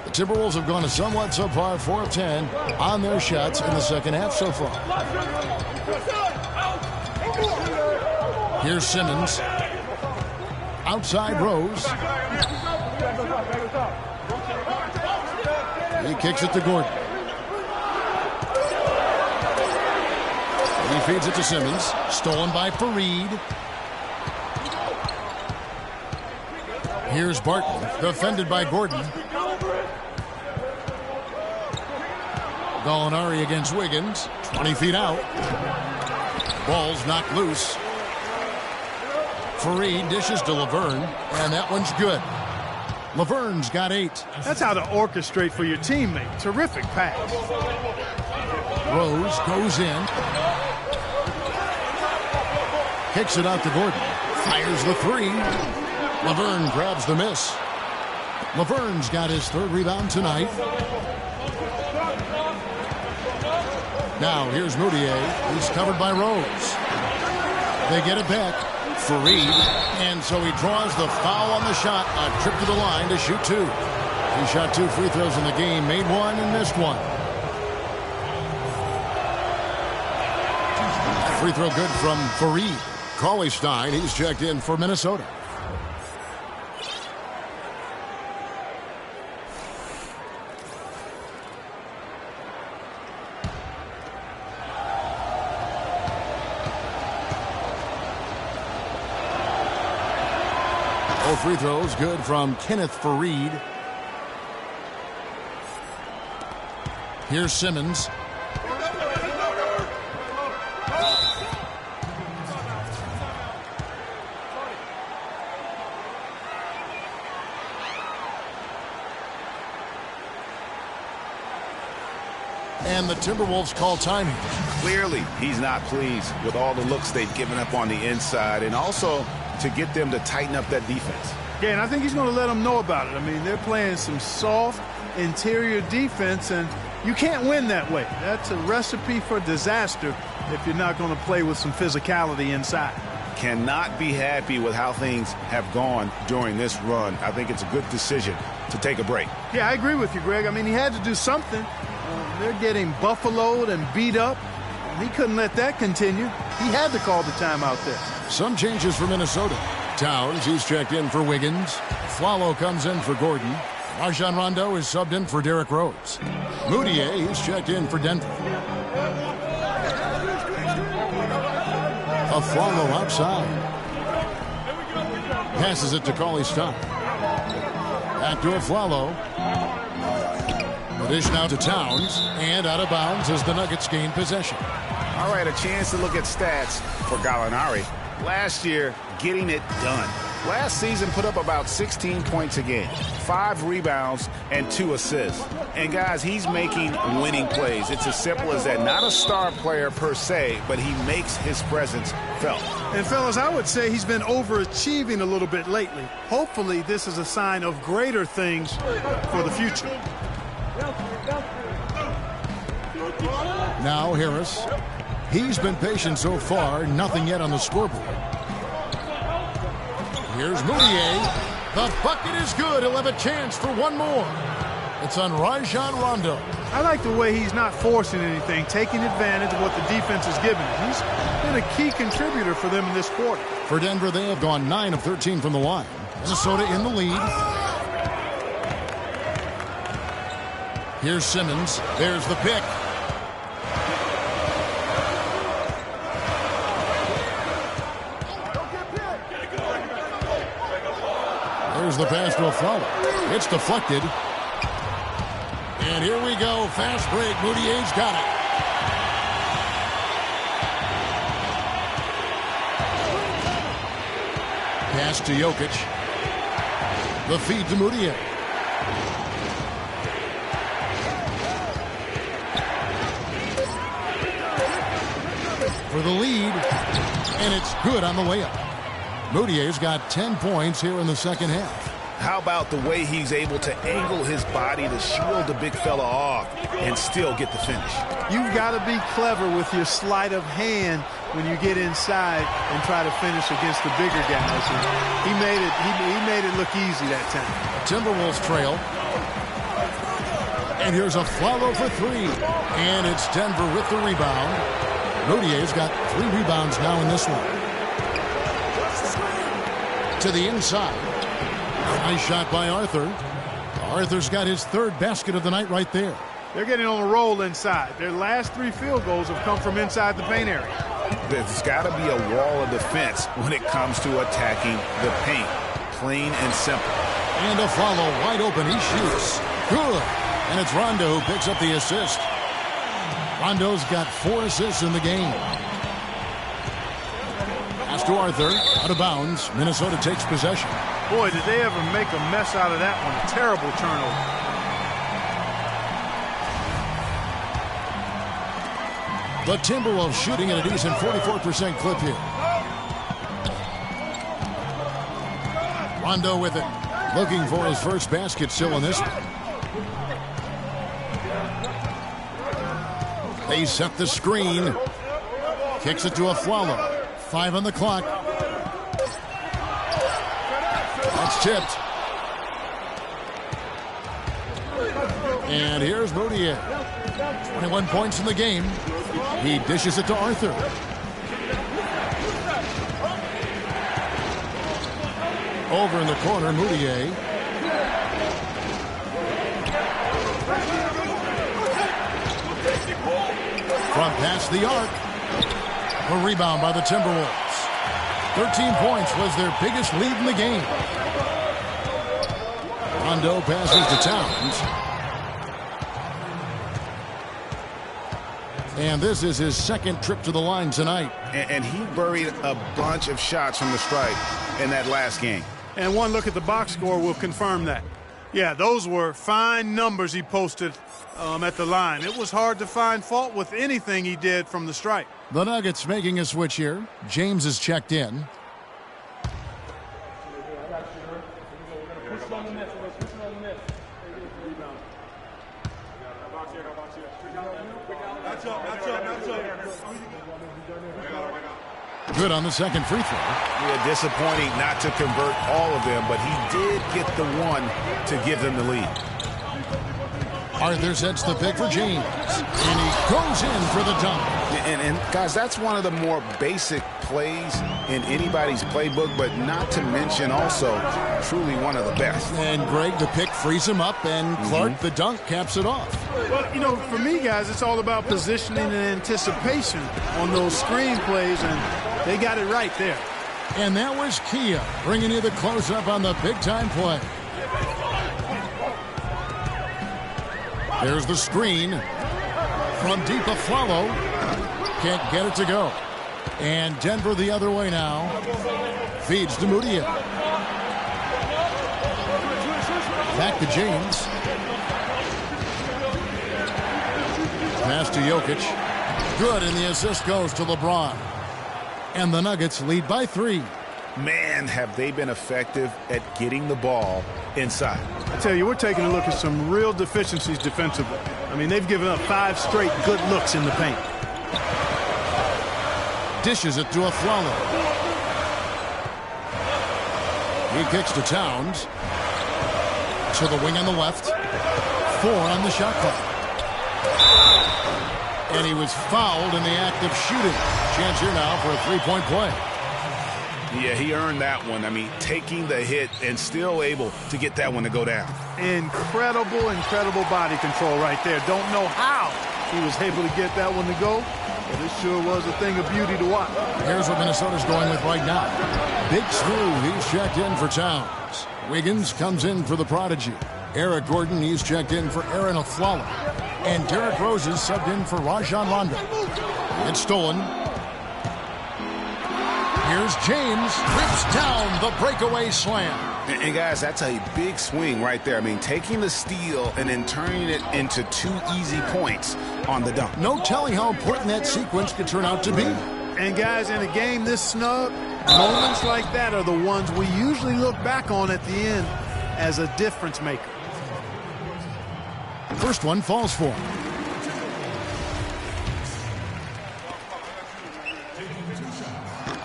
S4: The Timberwolves have gone a somewhat subpar 4 of 10 on their shots in the second half so far. Here's Simmons. Outside Rose. He kicks it to Gordon. He feeds it to Simmons. Stolen by Fareed. Here's Barton. Defended by Gordon. Gallinari against Wiggins. 20 feet out. Ball's knocked loose. Fareed dishes to Laverne, and that one's good. Laverne's got 8.
S6: That's how to orchestrate for your teammate. Terrific pass.
S4: Rose goes in. Kicks it out to Gordon. Fires the 3. Laverne grabs the miss. Laverne's got his 3rd rebound tonight. Now here's Moutier. He's covered by Rose. They get it back. Fareed. And so he draws the foul on the shot. A trip to the line to shoot 2. He shot 2 free throws in the game. Made 1 and missed 1. Free throw good from Fareed. Cauley Stein, he's checked in for Minnesota. free throws good from Kenneth Fareed. Here's Simmons. And the Timberwolves call time.
S5: Clearly, he's not pleased with all the looks they've given up on the inside, and also to get them to tighten up that defense.
S6: Yeah, and I think he's going to let them know about it. I mean, they're playing some soft interior defense, and you can't win that way. That's a recipe for disaster if you're not going to play with some physicality inside.
S5: Cannot be happy with how things have gone during this run. I think it's a good decision to take a break.
S6: Yeah, I agree with you, Greg. I mean, he had to do something. They're getting buffaloed and beat up. He couldn't let that continue. He had to call the timeout there.
S4: Some changes for Minnesota. Towns, he's checked in for Wiggins. Flalo comes in for Gordon. Rajon Rondo is subbed in for Derrick Rose. Moutier, he's checked in for Denver. Flalo outside. Passes it to Cauley Stein. Back to Flalo. The dish now to Towns, and out of bounds as the Nuggets gain possession.
S5: All right, a chance to look at stats for Gallinari. Last year, getting it done. Last season put up about 16 points a game, 5 rebounds, and 2 assists. And guys, he's making winning plays. It's as simple as that. Not a star player per se, but he makes his presence felt.
S6: And fellas, I would say he's been overachieving a little bit lately. Hopefully, this is a sign of greater things for the future.
S4: Now Harris. He's been patient so far. Nothing yet on the scoreboard. Here's Moutier. The bucket is good. He'll have a chance for one more. It's on Rajon Rondo.
S6: I like the way he's not forcing anything, taking advantage of what the defense is giving him. He's been a key contributor for them in this quarter.
S4: For Denver, they have gone 9 of 13 from the line. Minnesota in the lead. Here's Simmons. There's the pick. There's the pass to Flalo. It's deflected. And here we go. Fast break. Moutier's got it. Pass to Jokic. The feed to Moutier. For the lead. And it's good on the way up. Moutier's got 10 points here in the second half.
S5: How about the way he's able to angle his body to shield the big fella off and still get the finish?
S6: You've got to be clever with your sleight of hand when you get inside and try to finish against the bigger guys. And he made it look easy that time.
S4: Timberwolves trail. And here's a Flalo for 3. And it's Denver with the rebound. Moutier's got 3 rebounds now in this one. To the inside. Nice shot by Arthur. Arthur's got his 3rd basket of the night right there.
S6: They're getting on a roll inside. Their last 3 field goals have come from inside the paint area.
S5: There's got to be a wall of defense when it comes to attacking the paint. Plain and simple.
S4: And a Flalo wide open. He shoots. Good. And it's Rondo who picks up the assist. Rondo's got 4 assists in the game. Pass to Arthur. Out of bounds. Minnesota takes possession.
S6: Boy, did they ever make a mess out of that one. A terrible turnover.
S4: The Timberwolves shooting at a decent 44% clip here. Rondo with it. Looking for his first basket still in this one. They set the screen. Kicks it to a Flalo. 5 on the clock. That's tipped. And here's Moutier. 21 points in the game. He dishes it to Arthur. Over in the corner, Moutier. Front past the arc. A rebound by the Timberwolves. 13 points was their biggest lead in the game. Rondo passes to Towns. And this is his second trip to the line tonight.
S5: And he buried a bunch of shots from the stripe in that last game.
S6: And one look at the box score will confirm that. Yeah, those were fine numbers he posted at the line. It was hard to find fault with anything he did from the stripe.
S4: The Nuggets making a switch here. James is checked in. Good on the second free throw.
S5: Yeah, disappointing not to convert all of them, but he did get the one to give them the lead.
S4: Arthur sets the pick for James, and he goes in for the dunk.
S5: And guys, that's one of the more basic plays in anybody's playbook, but not to mention also truly one of the best.
S4: And Greg, the pick frees him up, and Clark, the dunk, caps it off.
S6: Well, you know, for me, guys, it's all about positioning and anticipation on those screen plays, and they got it right there.
S4: And that was Kia bringing you the close-up on the big-time play. There's the screen from deep Aflalo. Can't get it to go. And Denver the other way now. Feeds to Mudia. Back to James. Pass to Jokic. Good, and the assist goes to LeBron. And the Nuggets lead by 3.
S5: Man, have they been effective at getting the ball inside.
S6: I tell you, we're taking a look at some real deficiencies defensively. I mean, they've given up 5 straight good looks in the paint.
S4: Dishes it to Aflalo. He kicks to Towns. To the wing on the left. 4 on the shot clock. And he was fouled in the act of shooting. Chance here now for a 3-point play.
S5: Yeah, he earned that one. I mean, taking the hit and still able to get that one to go down.
S6: Incredible, incredible body control right there. Don't know how he was able to get that one to go, but it sure was a thing of beauty to watch.
S4: Here's what Minnesota's going with right now. Big Smooth, he's checked in for Towns. Wiggins comes in for the prodigy. Eric Gordon, he's checked in for Aaron Aflalo. And Derrick Rose is subbed in for Rajon Rondo. It's stolen. Here's James, rips down the breakaway slam.
S5: And guys, that's a big swing right there. I mean, taking the steal and then turning it into 2 easy points on the dunk.
S4: No telling how important that sequence could turn out to be.
S6: And guys, in a game this snug, moments like that are the ones we usually look back on at the end as a difference maker.
S4: First one falls for him.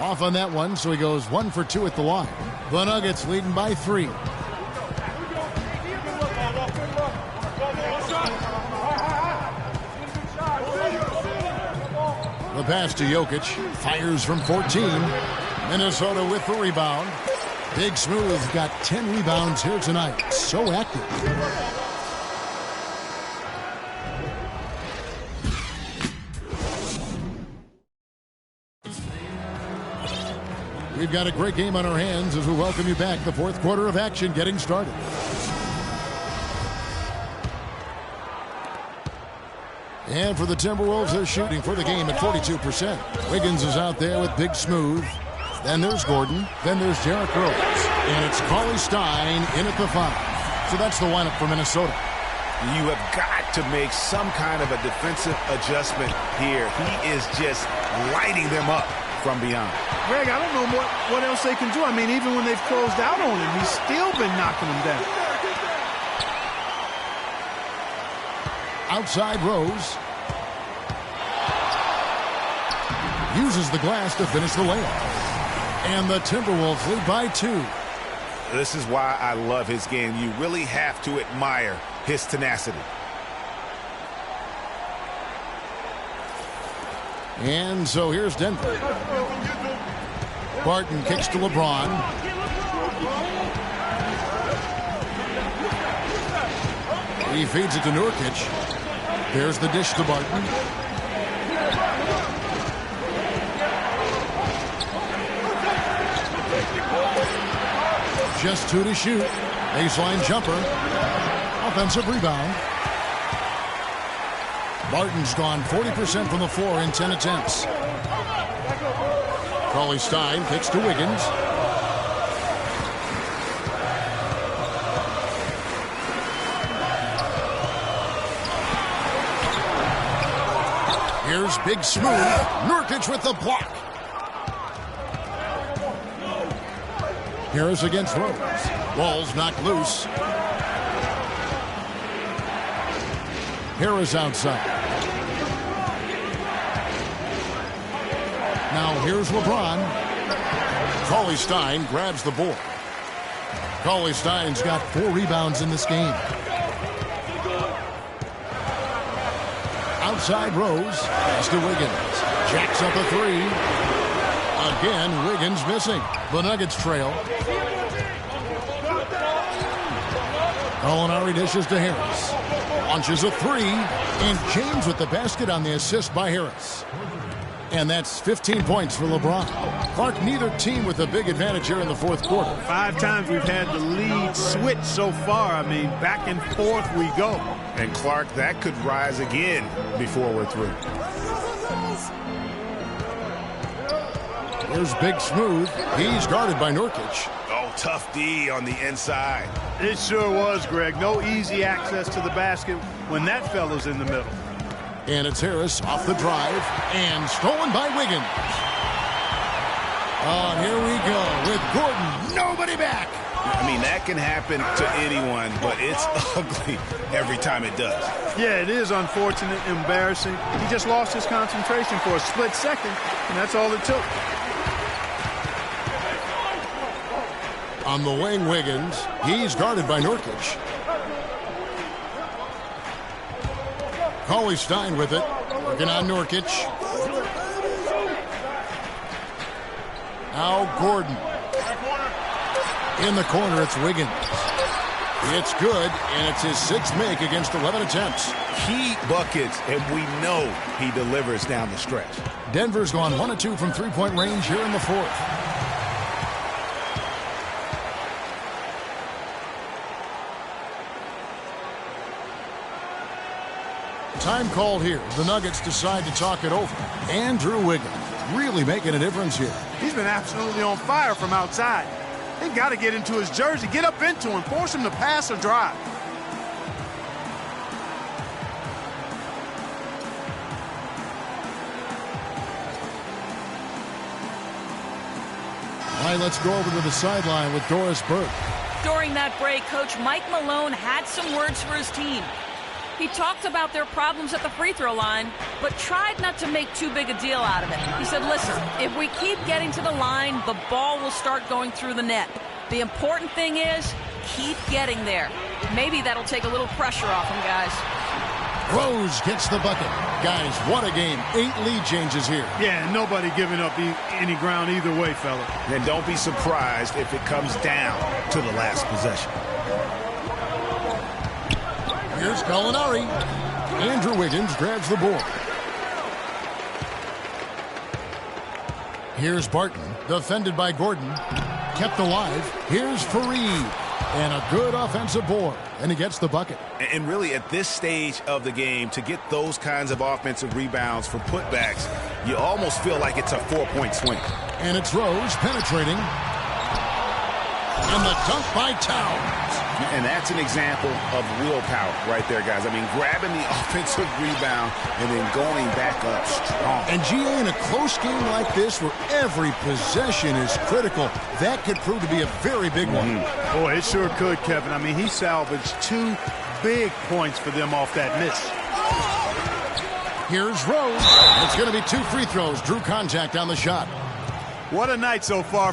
S4: Off on that one, so he goes 1 for 2 at the line. The Nuggets leading by 3. The pass to Jokic. Fires from 14. Minnesota with the rebound. Big Smooth got 10 rebounds here tonight. So active. We've got a great game on our hands as we welcome you back. The fourth quarter of action getting started. And for the Timberwolves, they're shooting for the game at 42%. Wiggins is out there with Big Smooth. Then there's Gordon. Then there's Derrick Rose. And it's Cauley Stein in at the 5. So that's the lineup for Minnesota.
S5: You have got to make some kind of a defensive adjustment here. He is just lighting them up from beyond.
S6: Greg, I don't know what else they can do. I mean, even when they've closed out on him, he's still been knocking them down.
S4: Outside Rose. Uses the glass to finish the layup. And the Timberwolves lead by 2.
S5: This is why I love his game. You really have to admire his tenacity.
S4: And so here's Denver. Barton kicks to LeBron. He feeds it to Nurkic. There's the dish to Barton. Just 2 to shoot. Baseline jumper. Offensive rebound. Barton's gone 40% from the floor in 10 attempts. Cauley-Stein kicks to Wiggins. Here's Big Smooth. Nurkic with the block. Harris against Rose. Ball's knocked loose. Harris outside. Now here's LeBron. Cauley-Stein grabs the board. Cauley-Stein's got 4 rebounds in this game. Outside Rose. Pass to Wiggins. Jacks up a 3. Again, Wiggins missing. The Nuggets trail. Gallinari dishes to Harris. Launches a 3. And James with the basket on the assist by Harris. And that's 15 points for LeBron. Clark, neither team with a big advantage here in the fourth quarter.
S6: 5 times we've had the lead switch so far. I mean, back and forth we go.
S5: And Clark, that could rise again before we're through.
S4: Here's Big Smooth. He's guarded by Nurkic.
S5: Oh, tough D on the inside.
S6: It sure was, Greg. No easy access to the basket when that fella's in the middle.
S4: And it's Harris off the drive and stolen by Wiggins. Oh, here we go with Gordon. Nobody back.
S5: I mean, that can happen to anyone, but it's ugly every time it does.
S6: Yeah, it is unfortunate, embarrassing. He just lost his concentration for a split second, and that's all it took.
S4: On the wing, Wiggins. He's guarded by Nurkic. Cauley-Stein with it. Working on Nurkic. Now Gordon. In the corner, it's Wiggins. It's good, and it's his 6th make against 11 attempts.
S5: Key buckets, and we know he delivers down the stretch.
S4: Denver's gone 1 of 2 from three-point range here in the fourth. Time called here. The Nuggets decide to talk it over. Andrew Wiggins really making a difference here.
S6: He's been absolutely on fire from outside. They've got to get into his jersey, get up into him, force him to pass or drive.
S4: All right, let's go over to the sideline with Doris Burke.
S7: During that break, Coach Mike Malone had some words for his team. He talked about their problems at the free throw line, but tried not to make too big a deal out of it. He said, listen, if we keep getting to the line, the ball will start going through the net. The important thing is keep getting there. Maybe that'll take a little pressure off him, guys.
S4: Rose gets the bucket. Guys, what a game. 8 lead changes here.
S6: Yeah, nobody giving up any ground either way, fella.
S5: Then don't be surprised if it comes down to the last possession.
S4: Here's Gallinari. Andrew Wiggins grabs the board. Here's Barton, defended by Gordon. Kept alive. Here's Fareed. And a good offensive board. And he gets the bucket.
S5: And really, at this stage of the game, to get those kinds of offensive rebounds for putbacks, you almost feel like it's a 4-point swing.
S4: And it's Rose penetrating. And the dunk by Towns.
S5: And that's an example of willpower right there, guys. I mean, grabbing the offensive rebound and then going back up strong.
S4: And GA, in a close game like this where every possession is critical, that could prove to be a very big one.
S6: Boy, it sure could, Kevin. I mean, he salvaged 2 big points for them off that miss.
S4: Here's Rose. It's going to be 2 free throws. Drew contact on the shot.
S6: What a night so far.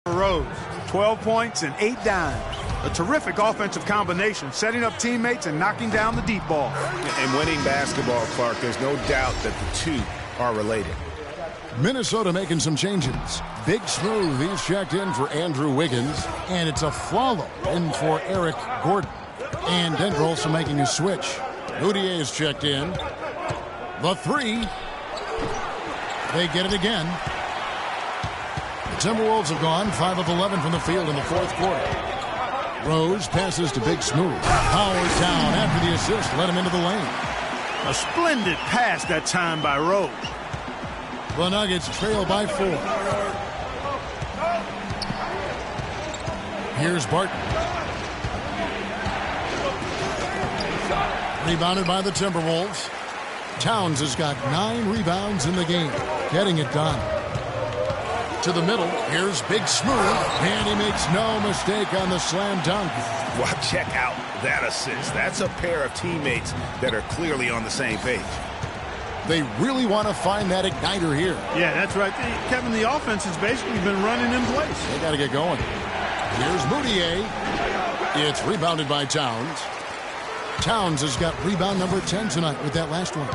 S6: Rose, 12 points and 8 dimes. A terrific offensive combination, setting up teammates and knocking down the deep ball.
S5: And winning basketball, Clark, there's no doubt that the two are related.
S4: Minnesota making some changes. Big Smooth, he's checked in for Andrew Wiggins. And it's a Flalo in for Eric Gordon. And Denver also making a switch. Moutier is checked in. The three. They get it again. The Timberwolves have gone 5 of 11 from the field in the fourth quarter. Rose passes to Big Smooth. Howard down after the assist. Let him into the lane.
S6: A splendid pass that time by Rose.
S4: The Nuggets trail by 4. Here's Barton. Rebounded by the Timberwolves. Towns has got 9 rebounds in the game. Getting it done. To the middle. Here's Big Smooth. And he makes no mistake on the slam dunk.
S5: Well, check out that assist. That's a pair of teammates that are clearly on the same page.
S4: They really want to find that igniter here.
S6: Yeah, that's right. Kevin, the offense has basically been running in place.
S4: They got to get going. Here's Moutier. It's rebounded by Towns. Towns has got rebound number 10 tonight with that last one.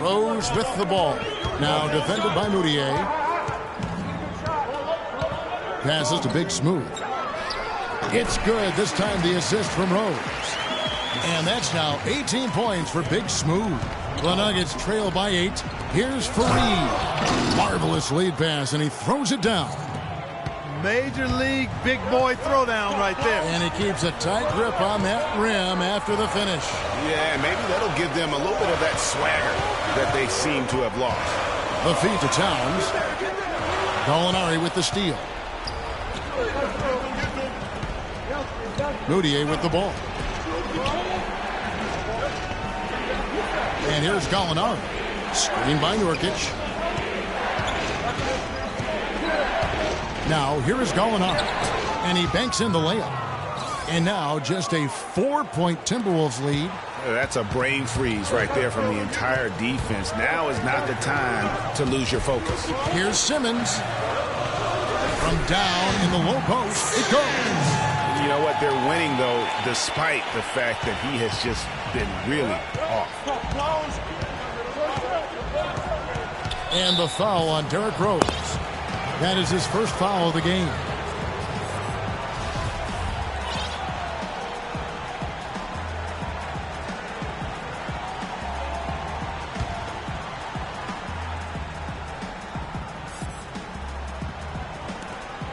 S4: Rose with the ball. Now defended by Moutier. Passes to Big Smooth. It's good. This time the assist from Rose. And that's now 18 points for Big Smooth. The Nuggets trail by 8. Here's Fareed. Marvelous lead pass, and he throws it down.
S6: Major league big boy throwdown right there.
S4: And he keeps a tight grip on that rim after the finish.
S5: Yeah, maybe that'll give them a little bit of that swagger that they seem to have lost.
S4: The feed to Towns. Gallinari with the steal. Moutier with the ball. And here's Gallinari. Screened by Nurkic. Now, here is Gallinari. And he banks in the layup. And now, just a 4-point Timberwolves lead.
S5: That's a brain freeze right there from the entire defense. Now is not the time to lose your focus.
S4: Here's Simmons. From down in the low post, it goes.
S5: You know what? They're winning, though, despite the fact that he has just been really off.
S4: And the foul on Derrick Rose. That is his first foul of the game.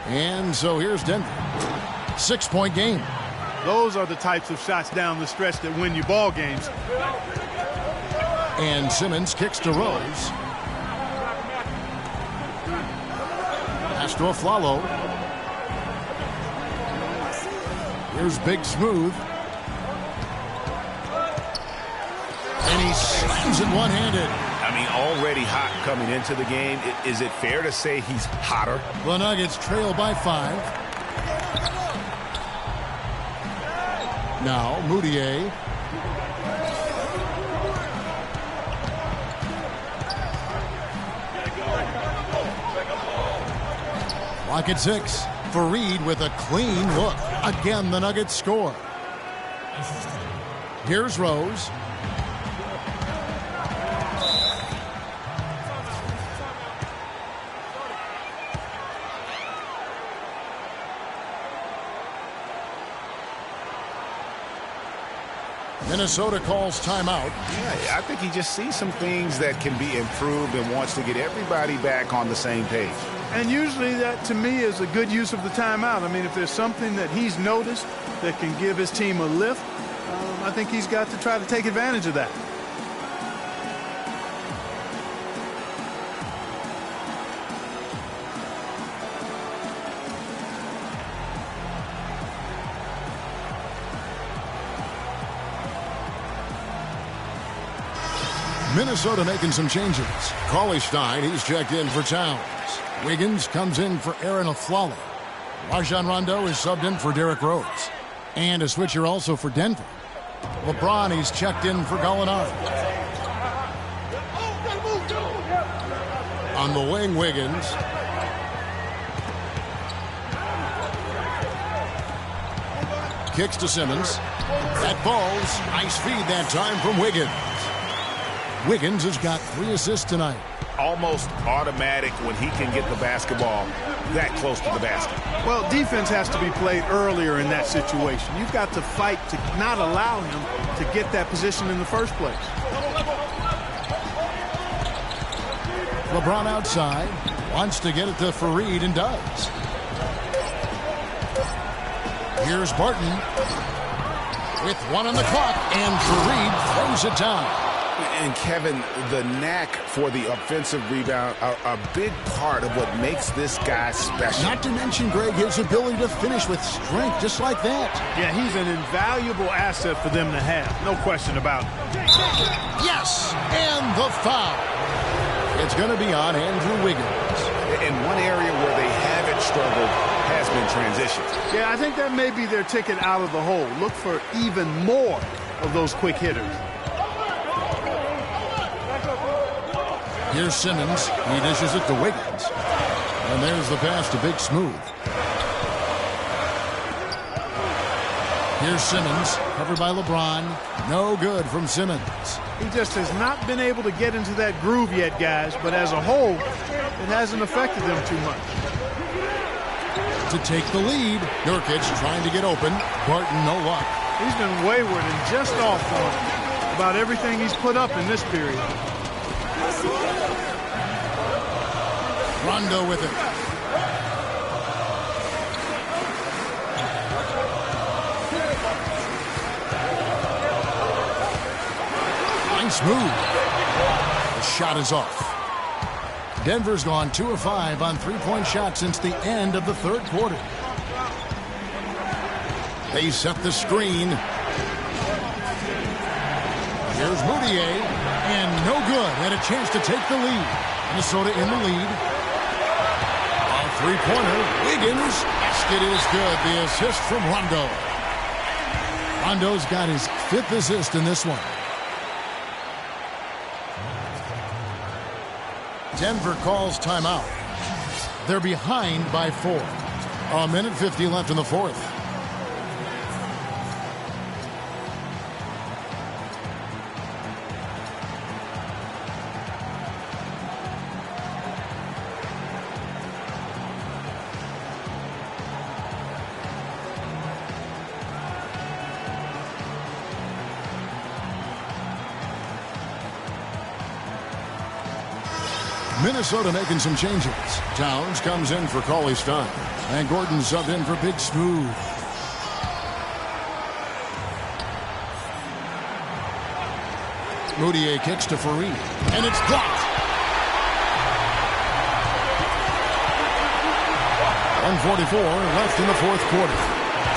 S4: And so here's Denver. 6-point game.
S6: Those are the types of shots down the stretch that win you ball games.
S4: And Simmons kicks to Rose. Pass to Flalo. Here's Big Smooth. And he slams it one-handed.
S5: I mean, already hot coming into the game. Is it fair to say he's hotter?
S4: The Nuggets trail by 5. Now, Moutier. Clock at 6. Fareed with a clean look. Again, the Nuggets score. Here's Rose. Minnesota calls timeout.
S5: Yeah, I think he just sees some things that can be improved and wants to get everybody back on the same page.
S6: And usually that, to me, is a good use of the timeout. I mean, if there's something that he's noticed that can give his team a lift, I think he's got to try to take advantage of that.
S4: Minnesota making some changes. Cauley-Stein, he's checked in for Towns. Wiggins comes in for Aaron Aflalo. Rajon Rondo is subbed in for Derrick Rose. And a switcher also for Denver. LeBron, he's checked in for Gallinari. On the wing, Wiggins. kicks to Simmons. That falls. Nice feed that time from Wiggins. Wiggins has got 3 assists tonight.
S5: Almost automatic when he can get the basketball that close to the basket.
S6: Well, defense has to be played earlier in that situation. You've got to fight to not allow him to get that position in the first place.
S4: LeBron outside. Wants to get it to Fareed and does. Here's Barton with 1 on the clock, and Fareed throws it down.
S5: And Kevin, the knack for the offensive rebound are a big part of what makes this guy special.
S4: Not to mention, Greg, his ability to finish with strength just like that.
S6: Yeah, he's an invaluable asset for them to have. No question about it.
S4: Yes, and the foul. It's going to be on Andrew Wiggins.
S5: In one area where they haven't struggled has been transitions.
S6: Yeah, I think that may be their ticket out of the hole. Look for even more of those quick hitters.
S4: Here's Simmons. He dishes it to Wiggins. And there's the pass to Big Smooth. Here's Simmons, covered by LeBron. No good from Simmons.
S6: He just has not been able to get into that groove yet, guys. But as a whole, it hasn't affected them too much.
S4: To take the lead, Nurkic trying to get open. Barton, no luck.
S6: He's been wayward and just off on about everything he's put up in this period.
S4: Rondo with it. Nice move. The shot is off. Denver's gone 2 of 5 on three-point shots since the end of the third quarter. They set the screen. Here's Moutier, and no good. Had a chance to take the lead. Minnesota in the lead. A three-pointer. Wiggins. Basket is good. The assist from Rondo. Rondo's got his 5th assist in this one. Denver calls timeout. They're behind by 4. 1:50 left in the fourth. Minnesota making some changes. Towns comes in for Cauley-Stein. And Gordon subbed in for Big Smooth. Moutier kicks to Fareed. And it's blocked. 1:44 left in the fourth quarter.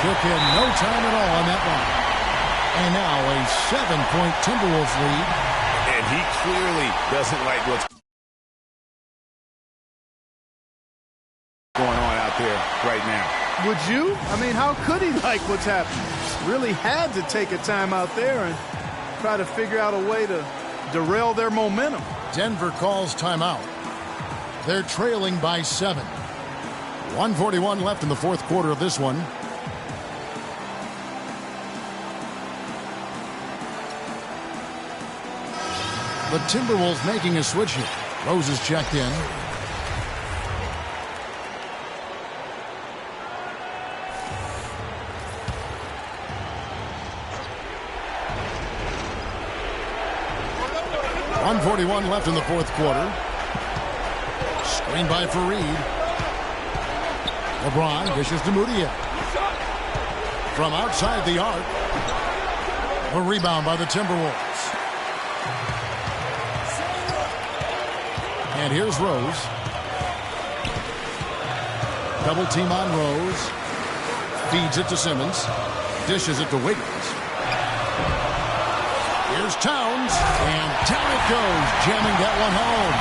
S4: Took in no time at all on that one. And now a 7-point Timberwolves lead.
S5: And he clearly doesn't like what's going on out there right now.
S6: Would you? I mean, how could he like what's happening? Really had to take a time out there and try to figure out a way to derail their momentum.
S4: Denver calls timeout. They're trailing by 7. 1:41 left in the fourth quarter of this one. The Timberwolves making a switch here. Rose is checked in. .141 left in the fourth quarter. Screen by Fareed. LeBron dishes to Moutier. From outside the arc. A rebound by the Timberwolves. And here's Rose. Double team on Rose. Feeds it to Simmons. Dishes it to Wiggins. Here's Towns. And down it goes. Jamming that one home.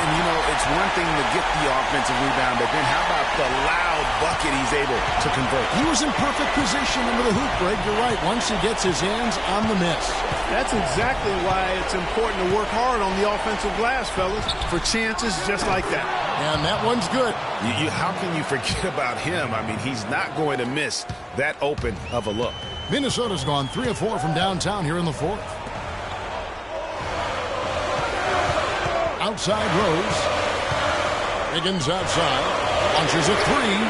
S5: And, it's one thing to get the offensive rebound, but then how about the loud bucket he's able to convert?
S4: He was in perfect position under the hoop, Greg. You're right. Once he gets his hands on the miss.
S6: That's exactly why it's important to work hard on the offensive glass, fellas, for chances just like that.
S4: And that one's good.
S5: How can you forget about him? I mean, he's not going to miss that open of a look.
S4: Minnesota's gone 3 of 4 from downtown here in the fourth. Outside Rose. Higgins outside. Launches a three.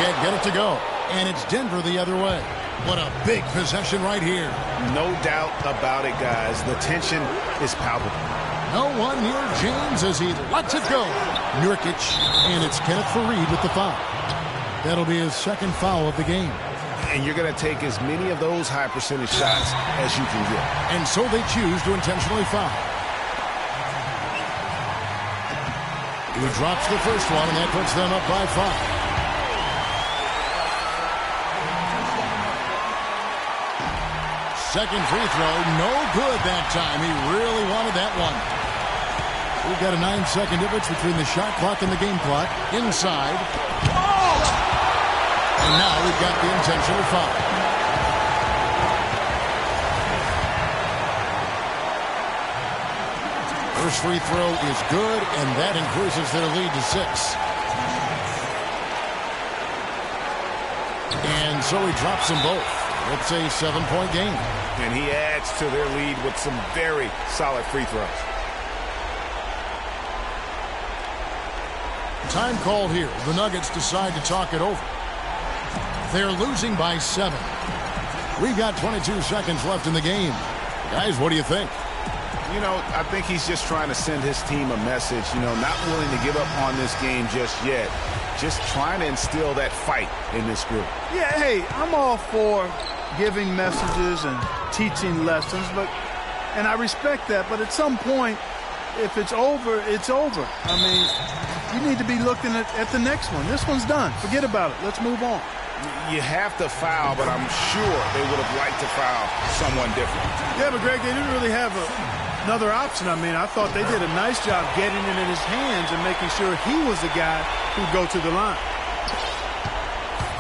S4: Can't get it to go. And it's Denver the other way. What a big possession right here.
S5: No doubt about it, guys. The tension is palpable.
S4: No one near James as he lets it go. Nurkic. And it's Kenneth Faried with the foul. That'll be his second foul of the game.
S5: And you're going to take as many of those high percentage shots as you can get.
S4: And so they choose to intentionally foul. He drops the first one, and that puts them up by 5. Second free throw, no good that time. He really wanted that one. We've got a 9-second difference between the shot clock and the game clock. Inside. Oh! And now we've got the intentional foul. First free throw is good, and that increases their lead to 6. And so he drops them both. It's a 7-point game.
S5: And he adds to their lead with some very solid free throws.
S4: Time called here. The Nuggets decide to talk it over. They're losing by 7. We've got 22 seconds left in the game. Guys, what do you think?
S5: I think he's just trying to send his team a message, not willing to give up on this game just yet. Just trying to instill that fight in this group.
S6: Yeah, hey, I'm all for giving messages and teaching lessons, and I respect that, but at some point, if it's over, it's over. I mean, you need to be looking at the next one. This one's done. Forget about it. Let's move on.
S5: You have to foul, but I'm sure they would have liked to foul someone different.
S6: Yeah, but Greg, they didn't really have another option. I mean, I thought they did a nice job getting it in his hands and making sure he was the guy who'd go to the line.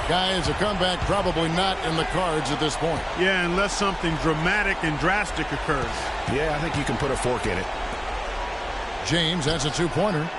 S4: Guys, a comeback probably not in the cards at this point.
S6: Yeah, unless something dramatic and drastic occurs.
S5: Yeah, I think you can put a fork in it.
S4: James, that's a 2-pointer.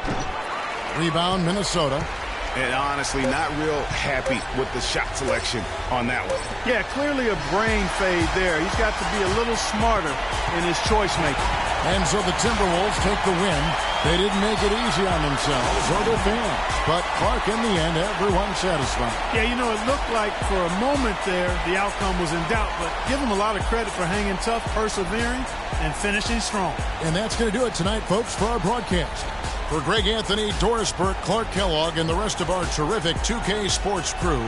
S4: Rebound, Minnesota.
S5: And honestly, not real happy with the shot selection on that one.
S6: Yeah, clearly a brain fade there. He's got to be a little smarter in his choice making.
S4: And so the Timberwolves take the win. They didn't make it easy on themselves or their fans. But Clark, in the end, everyone's satisfied.
S6: Yeah, it looked like for a moment there the outcome was in doubt, but give them a lot of credit for hanging tough, persevering, and finishing strong.
S4: And that's going to do it tonight, folks, for our broadcast. For Greg Anthony, Doris Burke, Clark Kellogg, and the rest of our terrific 2K Sports crew,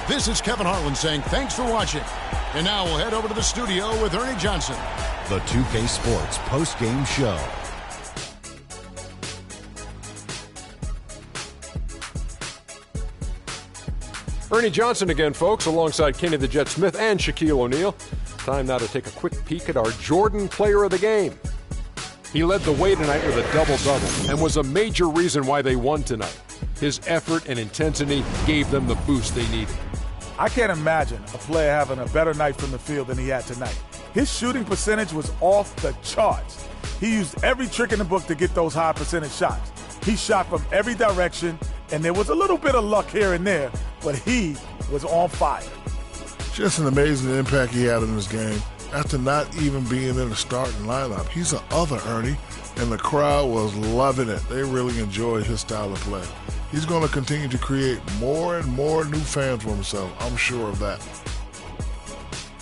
S4: this is Kevin Harlan saying thanks for watching. And now we'll head over to the studio with Ernie Johnson.
S8: The 2K Sports post-game show.
S1: Ernie Johnson again, folks, alongside Kenny the Jet Smith and Shaquille O'Neal. Time now to take a quick peek at our Jordan Player of the Game. He led the way tonight with a double-double and was a major reason why they won tonight. His effort and intensity gave them the boost they needed.
S3: I can't imagine a player having a better night from the field than he had tonight. His shooting percentage was off the charts. He used every trick in the book to get those high percentage shots. He shot from every direction, and there was a little bit of luck here and there, but he was on fire.
S2: Just an amazing impact he had in this game. After not even being in the starting lineup, he's an other Ernie, and the crowd was loving it. They really enjoyed his style of play. He's going to continue to create more and more new fans for himself. I'm sure of that.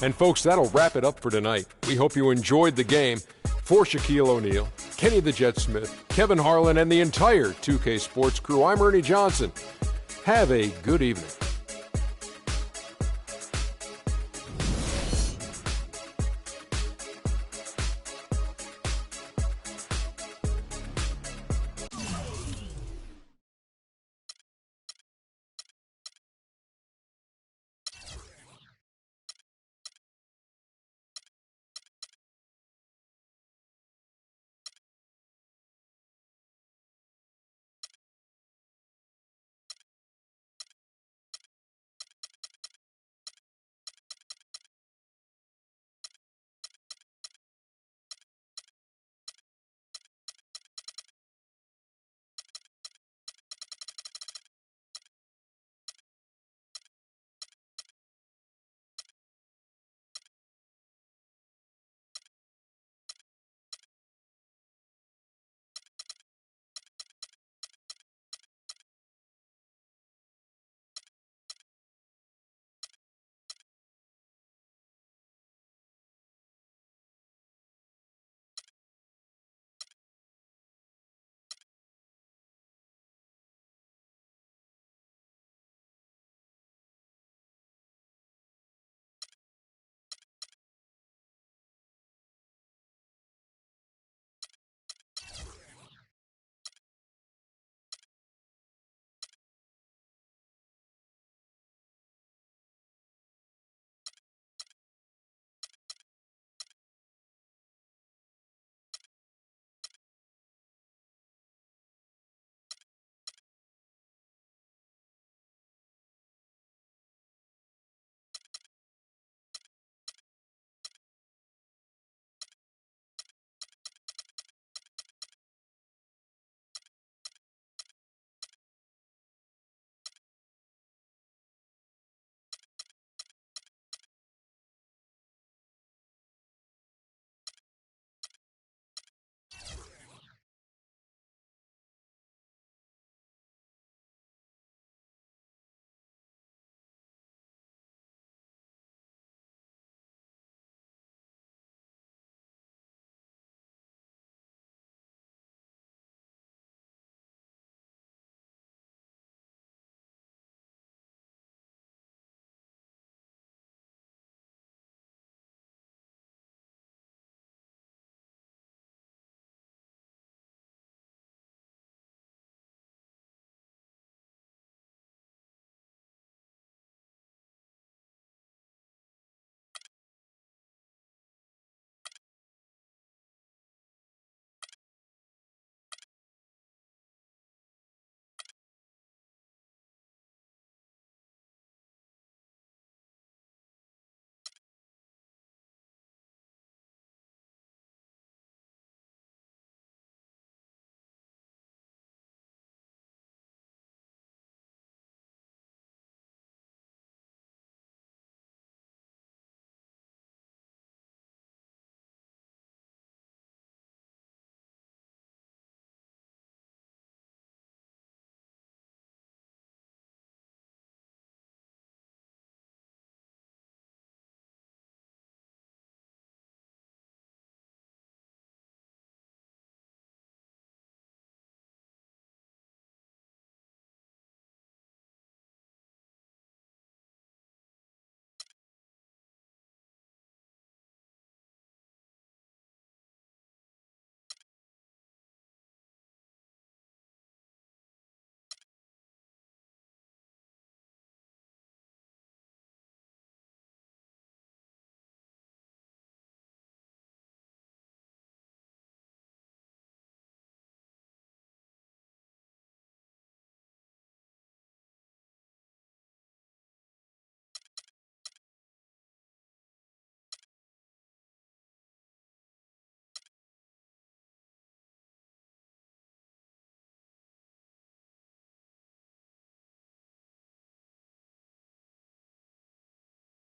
S1: And folks, that'll wrap it up for tonight. We hope you enjoyed the game. For Shaquille O'Neal, Kenny the Jet Smith, Kevin Harlan, and the entire 2K Sports crew, I'm Ernie Johnson. Have a good evening.